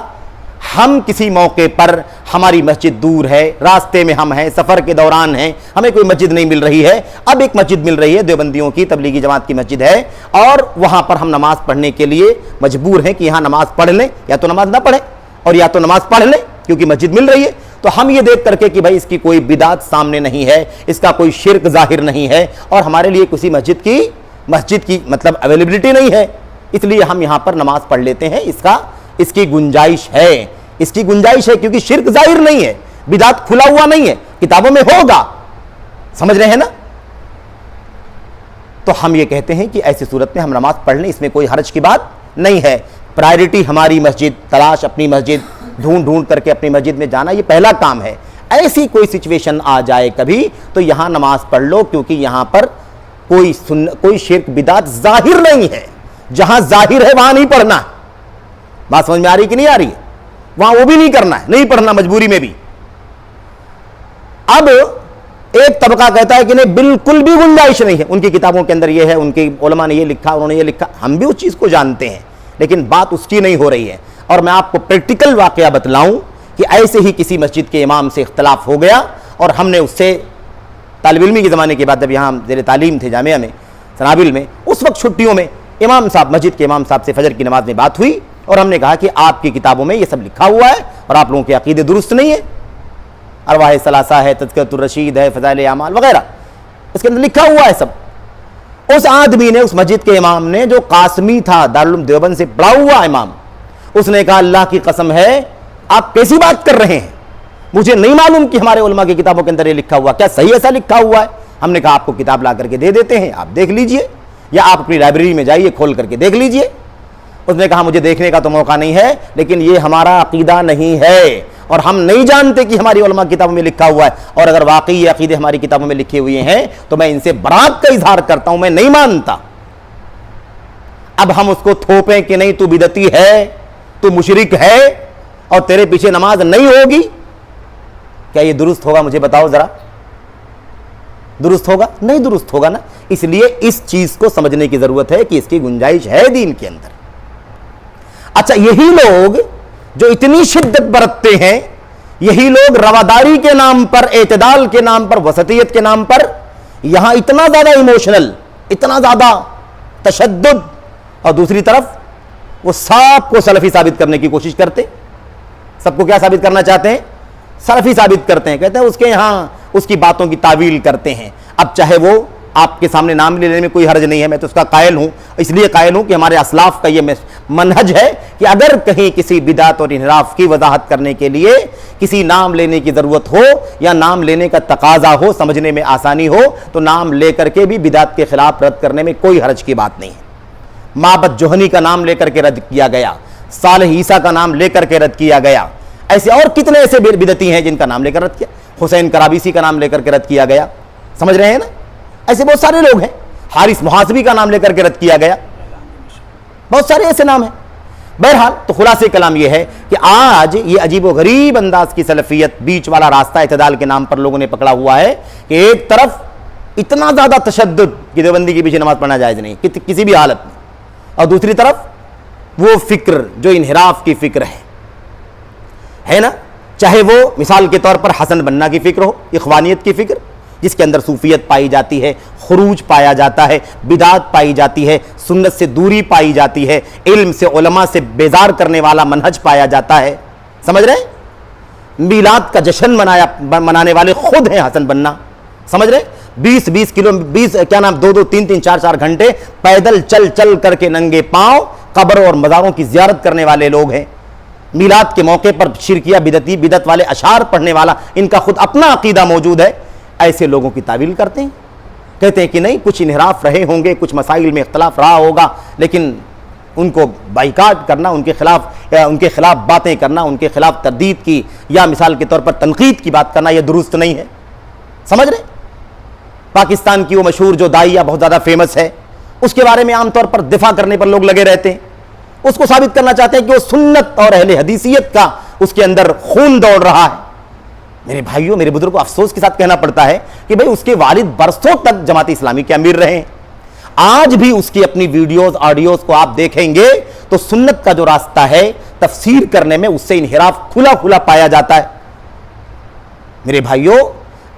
ہم کسی موقع پر، ہماری مسجد دور ہے، راستے میں ہم ہیں، سفر کے دوران ہیں، ہمیں کوئی مسجد نہیں مل رہی ہے. اب ایک مسجد مل رہی ہے، دیوبندیوں کی تبلیغی جماعت کی مسجد ہے، اور وہاں پر ہم نماز پڑھنے کے لیے مجبور ہیں کہ یہاں نماز پڑھ لیں، یا تو نماز نہ پڑھیں اور یا تو نماز پڑھ لیں کیونکہ مسجد مل رہی ہے. تو ہم یہ دیکھ کر کے کہ بھائی اس کی کوئی بدعت سامنے نہیں ہے، اس کا کوئی شرک ظاہر نہیں ہے، اور ہمارے لیے کسی مسجد کی مطلب اویلیبلٹی نہیں ہے، اس لیے ہم یہاں پر نماز پڑھ لیتے ہیں. اس کی گنجائش ہے، اس کی گنجائش ہے کیونکہ شرک ظاہر نہیں ہے، بدعت کھلا ہوا نہیں ہے، کتابوں میں ہوگا. سمجھ رہے ہیں نا؟ تو ہم یہ کہتے ہیں کہ ایسی صورت میں ہم نماز پڑھ لیں، اس میں کوئی حرج کی بات نہیں ہے. پرائرٹی ہماری مسجد، تلاش اپنی مسجد، ڈھونڈ کر کے اپنی مسجد میں جانا، یہ پہلا کام ہے. ایسی کوئی سچویشن آ جائے کبھی تو یہاں نماز پڑھ لو، کیونکہ یہاں پر کوئی شرک بدعت ظاہر نہیں ہے. جہاں ظاہر ہے وہاں نہیں پڑھنا. بات سمجھ میں آ رہی کہ نہیں آ رہی ہے؟ وہاں وہ بھی نہیں کرنا ہے، نہیں پڑھنا مجبوری میں بھی. اب ایک طبقہ کہتا ہے کہ نہیں، بالکل بھی گنجائش نہیں ہے، ان کی کتابوں کے اندر یہ ہے، ان کے علماء نے یہ لکھا، انہوں نے یہ لکھا. ہم بھی اس چیز کو جانتے ہیں لیکن بات اس کی نہیں ہو رہی ہے. اور میں آپ کو پریکٹیکل واقعہ بتلاؤں کہ ایسے ہی کسی مسجد کے امام سے اختلاف ہو گیا، اور ہم نے اس سے طالب علمی کے زمانے کے بعد جب یہاں زیر تعلیم تھے جامعہ میں، سنابل میں، اس وقت چھٹیوں میں امام صاحب، مسجد کے امام صاحب سے فجر کی نماز میں بات ہوئی، اور ہم نے کہا کہ آپ کی کتابوں میں یہ سب لکھا ہوا ہے اور آپ لوگوں کے عقیدے درست نہیں ہے. ارواح ثلاثہ ہے، تذکرۃ الرشید ہے، فضائل اعمال وغیرہ، اس کے اندر لکھا ہوا ہے سب. اس آدمی نے، اس مسجد کے امام نے، جو قاسمی تھا، دارالعلوم دیوبند سے پڑھا ہوا امام، اس نے کہا اللہ کی قسم ہے آپ کیسی بات کر رہے ہیں، مجھے نہیں معلوم کہ ہمارے علماء کی کتابوں کے اندر یہ لکھا ہوا، کیا صحیح ایسا لکھا ہوا ہے؟ ہم نے کہا آپ کو کتاب لا کر کے دے دیتے ہیں، آپ دیکھ لیجئے، یا آپ اپنی لائبریری میں جائیے، کھول کر کے دیکھ لیجئے. اس نے کہا مجھے دیکھنے کا تو موقع نہیں ہے، لیکن یہ ہمارا عقیدہ نہیں ہے اور ہم نہیں جانتے کہ ہماری علماء کتابوں میں لکھا ہوا ہے، اور اگر واقعی یہ عقیدے ہماری کتابوں میں لکھے ہوئے ہیں تو میں ان سے برات کا اظہار کرتا ہوں، میں نہیں مانتا. اب ہم اس کو تھوپیں کہ نہیں تو بدعتی ہے، تو مشرک ہے، اور تیرے پیچھے نماز نہیں ہوگی، کیا یہ درست ہوگا؟ مجھے بتاؤ ذرا، درست ہوگا؟ نہیں درست ہوگا نا. اس لیے اس چیز کو سمجھنے کی ضرورت ہے کہ اس کی گنجائش ہے دین کے اندر. اچھا، یہی لوگ جو اتنی شدت برتتے ہیں، یہی لوگ رواداری کے نام پر، اعتدال کے نام پر، وسطیت کے نام پر یہاں اتنا زیادہ ایموشنل، اتنا زیادہ تشدد، اور دوسری طرف وہ سب کو سلفی ثابت کرنے کی کوشش کرتے، سب کو کیا ثابت کرنا چاہتے ہیں؟ سلفی ثابت کرتے ہیں، کہتے ہیں اس کے یہاں اس کی باتوں کی تعویل کرتے ہیں۔ اب چاہے وہ آپ کے سامنے نام لینے میں کوئی حرج نہیں ہے، میں تو اس کا قائل ہوں، اس لیے قائل ہوں کہ ہمارے اسلاف کا یہ منہج ہے کہ اگر کہیں کسی بدعت اور انحراف کی وضاحت کرنے کے لیے کسی نام لینے کی ضرورت ہو یا نام لینے کا تقاضا ہو، سمجھنے میں آسانی ہو، تو نام لے کر کے بھی بدعت کے خلاف رد کرنے میں کوئی حرج کی بات نہیں ہے۔ معبد جوہنی کا نام لے کر کے رد کیا گیا، صالح عیسیٰ کا نام لے کر کے رد کیا گیا، ایسے اور کتنے ایسے بدعتی ہیں جن کا نام لے کر رد کیا، حسین کرابیسی کا نام لے کر کے رد کیا گیا، سمجھ رہے ہیں نا؟ ایسے بہت سارے لوگ ہیں، حارث محاسبی کا نام لے کر کے رد کیا گیا، بہت سارے ایسے نام ہیں۔ بہرحال تو خلاصے کلام یہ ہے کہ آج یہ عجیب و غریب انداز کی سلفیت، بیچ والا راستہ اعتدال کے نام پر لوگوں نے پکڑا ہوا ہے کہ ایک طرف اتنا زیادہ تشدد کہ دیوبندی کے پیچھے نماز پڑھنا جائز نہیں کسی بھی حالت میں، اور دوسری طرف وہ فکر جو انحراف کی فکر ہے نا، چاہے وہ مثال کے طور پر حسن بننا کی فکر ہو، اخوانیت کی فکر جس کے اندر صوفیت پائی جاتی ہے، خروج پایا جاتا ہے، بدعت پائی جاتی ہے، سنت سے دوری پائی جاتی ہے، علم سے علماء سے بیزار کرنے والا منہج پایا جاتا ہے، سمجھ رہے ہیں؟ میلاد کا جشن منانے والے خود ہیں حسن بننا، سمجھ رہے ہیں؟ 20 کلو 2 3 4 گھنٹے پیدل چل کر کے ننگے پاؤں قبر اور مزاروں کی زیارت کرنے والے لوگ ہیں، میلاد کے موقع پر شرکیہ بدعت والے اشعار پڑھنے والا، ان کا خود اپنا عقیدہ موجود ہے۔ ایسے لوگوں کی تعویل کرتے ہیں، کہتے ہیں کہ نہیں کچھ انحراف رہے ہوں گے، کچھ مسائل میں اختلاف رہا ہوگا، لیکن ان کو بائیکاٹ کرنا، ان کے خلاف باتیں کرنا، ان کے خلاف تردید کی یا مثال کے طور پر تنقید کی بات کرنا یہ درست نہیں ہے، سمجھ رہے؟ پاکستان کی وہ مشہور جو داعیہ بہت زیادہ فیمس ہے، اس کے بارے میں عام طور پر دفاع کرنے پر لوگ لگے رہتے ہیں، اس کو ثابت کرنا چاہتے ہیں کہ وہ سنت اور اہل حدیثیت کا اس کے اندر خون دوڑ رہا ہے۔ میرے بھائیوں، میرے بزرگوں، افسوس کے ساتھ کہنا پڑتا ہے کہ بھئی اس کے والد برسوں تک جماعت اسلامی کے امیر رہے ہیں، آج بھی اس کی اپنی ویڈیوز آڈیوز کو آپ دیکھیں گے تو سنت کا جو راستہ ہے تفسیر کرنے میں اس سے انحراف کھلا پایا جاتا ہے۔ میرے بھائیوں،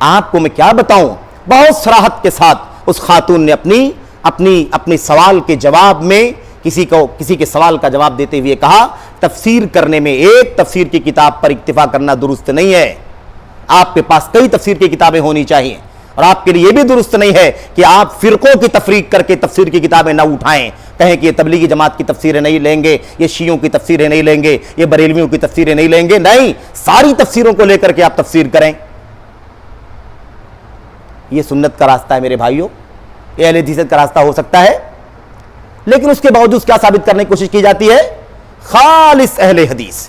آپ کو میں کیا بتاؤں، بہت صراحت کے ساتھ اس خاتون نے اپنی سوال کے جواب میں کسی کے سوال کا جواب دیتے ہوئے کہا، تفسیر کرنے میں ایک تفسیر کی کتاب پر اکتفا کرنا درست نہیں ہے، آپ کے پاس کئی تفسیر کی کتابیں ہونی چاہیے، اور آپ کے لیے یہ بھی درست نہیں ہے کہ آپ فرقوں کی تفریق کر کے تفسیر کی کتابیں نہ اٹھائیں، کہیں کہ یہ تبلیغی جماعت کی تفسیریں نہیں لیں گے، یہ شیعوں کی تفسیریں نہیں لیں گے، یہ بریلویوں کی تفسیریں نہیں لیں گے، نہیں، ساری تفسیروں کو لے کر کے آپ تفسیر کریں۔ یہ سنت کا راستہ ہے میرے بھائیوں، یہ اہل حدیث کا راستہ ہو سکتا ہے، لیکن اس کے باوجود کیا ثابت کرنے کی کوشش کی جاتی ہے؟ خالص اہل حدیث،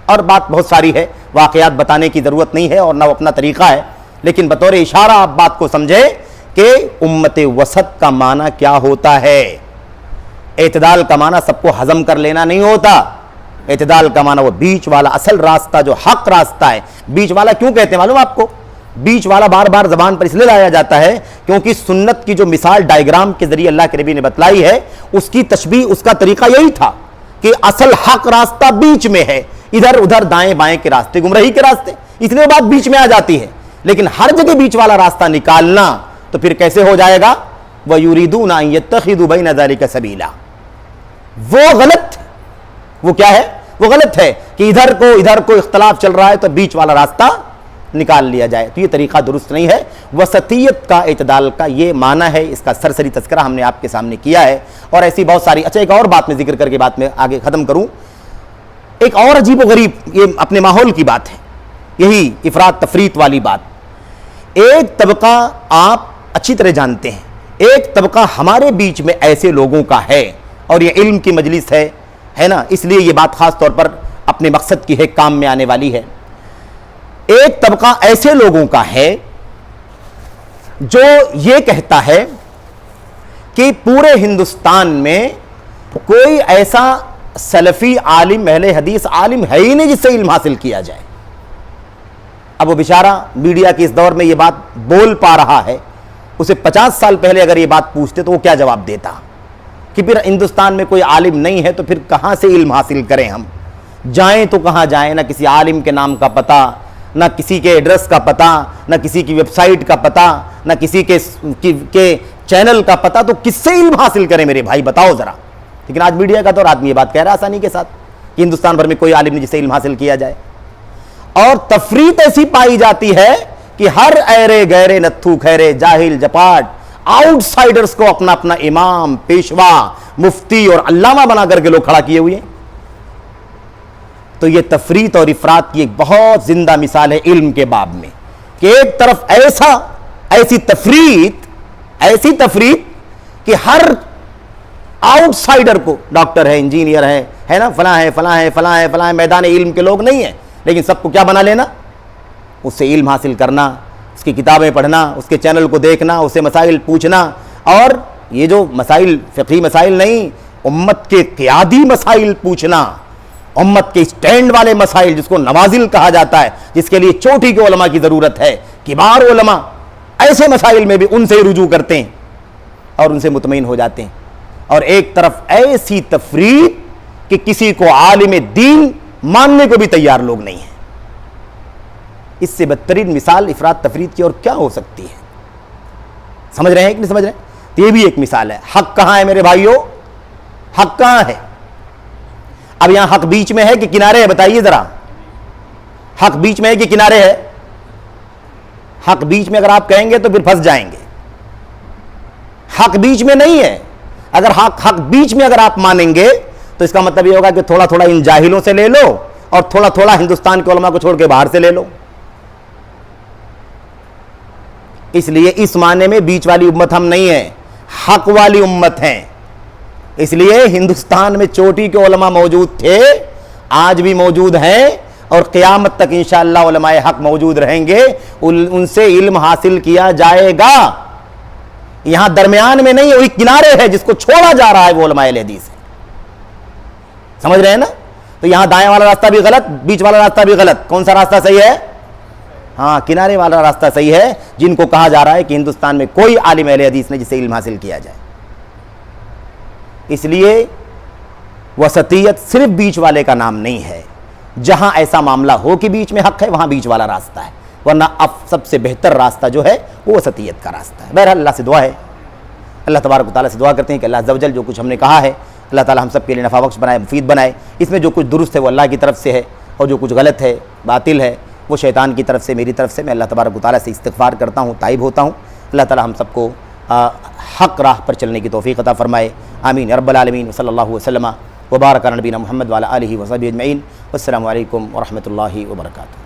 اور بات بہت ساری ہے، واقعات بتانے کی ضرورت نہیں ہے اور نہ اپنا طریقہ ہے، لیکن بطور اشارہ آپ بات کو سمجھیں کہ امت وسط کا معنی کیا ہوتا ہے۔ اعتدال کا معنی سب کو ہضم کر لینا نہیں ہوتا، اعتدال کا معنی وہ بیچ والا اصل راستہ جو حق راستہ ہے۔ بیچ والا کیوں کہتے ہیں معلوم آپ کو؟ بیچ والا بار بار زبان پر اس لیے لایا جاتا ہے کیونکہ سنت کی جو مثال ڈائیگرام کے ذریعے اللہ کے نبی نے بتلائی ہے، اس کی تشبیہ، اس کا طریقہ یہی تھا کہ اصل حق راستہ بیچ میں ہے، ادھر ادھر دائیں بائیں کے راستے گمراہی کے راستے، اس لیے بات بیچ میں آ جاتی ہے، لیکن ہر جگہ بیچ والا راستہ نکالنا تو پھر کیسے ہو جائے گا؟ وَيُرِيدُونَ أَن يَتَّخِذُوا بَيْنَ ذَلِكَ سَبِيلًا، وہ غلط، وہ کیا ہے؟ وہ غلط ہے کہ ادھر کو اختلاف چل رہا ہے تو بیچ والا راستہ نکال لیا جائے، تو یہ طریقہ درست نہیں ہے۔ وسطیت کا، اعتدال کا یہ معنی ہے، اس کا سرسری تذکرہ ہم نے آپ کے سامنے کیا ہے، اور ایسی بہت ساری۔ اچھا، ایک اور بات میں ذکر کر کے بات میں آگے ختم کروں، ایک اور عجیب و غریب، یہ اپنے ماحول کی بات ہے، یہی افراط تفریط والی بات۔ ایک طبقہ آپ اچھی طرح جانتے ہیں، ایک طبقہ ہمارے بیچ میں ایسے لوگوں کا ہے، اور یہ علم کی مجلس ہے نا، اس لیے یہ بات خاص طور پر اپنے مقصد کی ہے، کام میں آنے والی ہے۔ ایک طبقہ ایسے لوگوں کا ہے جو یہ کہتا ہے کہ پورے ہندوستان میں کوئی ایسا سلفی عالم، اہل حدیث عالم ہے ہی نہیں جس سے علم حاصل کیا جائے۔ اب وہ بیچارہ میڈیا کے اس دور میں یہ بات بول پا رہا ہے، اسے 50 سال پہلے اگر یہ بات پوچھتے تو وہ کیا جواب دیتا کہ پھر ہندوستان میں کوئی عالم نہیں ہے تو پھر کہاں سے علم حاصل کریں، ہم جائیں تو کہاں جائیں؟ نہ کسی عالم کے نام کا پتہ، نہ کسی کے ایڈریس کا پتہ، نہ کسی کی ویب سائٹ کا پتہ، نہ کسی کے چینل کا پتہ، تو کس سے علم حاصل کریں؟ میرے بھائی بتاؤ ذرا، لیکن آج میڈیا کا تو آدمی یہ بات کہہ رہا ہے آسانی کے ساتھ کہ ہندوستان بھر میں کوئی عالم نہیں جس سے علم حاصل کیا جائے. اور تفریط ایسی پائی جاتی ہے کہ ہر ایرے گہرے نتھو کھیرے جاہل جپاٹ آؤٹ سائڈرز کو اپنا اپنا امام پیشوا مفتی اور علامہ بنا کر کے لوگ کھڑا کیے ہوئے ہیں. تو یہ تفریط اور افراط کی ایک بہت زندہ مثال ہے علم کے باب میں کہ ایک طرف ایسی تفریط کہ ہر آؤٹ سائڈر کو ڈاکٹر ہے انجینئر ہے نا فلاں ہے میدان علم کے لوگ نہیں ہیں لیکن سب کو کیا بنا لینا, اس سے علم حاصل کرنا, اس کی کتابیں پڑھنا, اس کے چینل کو دیکھنا, اسے مسائل پوچھنا. اور یہ جو مسائل فقہی مسائل نہیں, امت کے قیادی مسائل پوچھنا, امت کے سٹینڈ والے مسائل جس کو نوازل کہا جاتا ہے, جس کے لیے چوٹی کے علماء کی ضرورت ہے, کبار علماء ایسے مسائل میں بھی ان سے رجوع کرتے ہیں اور ان سے مطمئن ہو جاتے ہیں. اور ایک طرف ایسی تفریط کہ کسی کو عالم دین ماننے کو بھی تیار لوگ نہیں ہیں. اس سے بدترین مثال افراط تفریط کی اور کیا ہو سکتی ہے؟ سمجھ رہے ہیں کہ نہیں سمجھ رہے ہیں؟ تو یہ بھی ایک مثال ہے. حق کہاں ہے میرے بھائیوں؟ حق کہاں ہے؟ اب یہاں حق بیچ میں ہے کہ کنارے ہے؟ بتائیے ذرا. حق بیچ میں ہے کہ کنارے ہے؟ حق بیچ میں اگر آپ کہیں گے تو پھر پھنس جائیں گے. حق بیچ میں نہیں ہے. اگر حق بیچ میں اگر آپ مانیں گے تو اس کا مطلب یہ ہوگا کہ تھوڑا تھوڑا ان جاہلوں سے لے لو اور تھوڑا تھوڑا ہندوستان کے علماء کو چھوڑ کے باہر سے لے لو. اس لیے اس معنی میں بیچ والی امت ہم نہیں ہیں, حق والی امت ہیں. اس لیے ہندوستان میں چوٹی کے علماء موجود تھے, آج بھی موجود ہیں اور قیامت تک انشاءاللہ علماء حق موجود رہیں گے. ان سے علم حاصل کیا جائے گا. یہاں درمیان میں نہیں, وہی کنارے ہے جس کو چھوڑا جا رہا ہے وہ علماء اہل حدیث ہے. سمجھ رہے ہیں نا؟ تو یہاں دائیں والا راستہ بھی غلط, بیچ والا راستہ بھی غلط. کون سا راستہ صحیح ہے؟ ہاں, کنارے والا راستہ صحیح ہے, جن کو کہا جا رہا ہے کہ ہندوستان میں کوئی عالم اہل حدیث نہیں جس سے علم حاصل کیا جائے. اس لیے وسطیت صرف بیچ والے کا نام نہیں ہے. جہاں ایسا معاملہ ہو کہ بیچ میں حق ہے وہاں بیچ والا راستہ ہے, ورنہ اب سب سے بہتر راستہ جو ہے وہ وسطیت کا راستہ ہے. بہرحال اللہ سے دعا ہے, اللہ تبارک و تعالیٰ سے دعا کرتے ہیں کہ اللہ عز و جل جو کچھ ہم نے کہا ہے اللہ تعالیٰ ہم سب کے لیے نفع بخش بنائے, مفید بنائے. اس میں جو کچھ درست ہے وہ اللہ کی طرف سے ہے اور جو کچھ غلط ہے باطل ہے وہ شیطان کی طرف سے, میری طرف سے. میں اللہ تبارک و تعالیٰ سے استغفار کرتا ہوں, تائب ہوتا ہوں. اللہ تعالیٰ ہم سب کو حق راہ پر چلنے کی توفیق عطا فرمائے. آمین یا رب العالمین. صلی اللہ وسلم وبارک علی نبینا محمد وعلی آلہ وصحبہ اجمعین. والسلام علیکم ورحمۃ اللہ وبرکاتہ.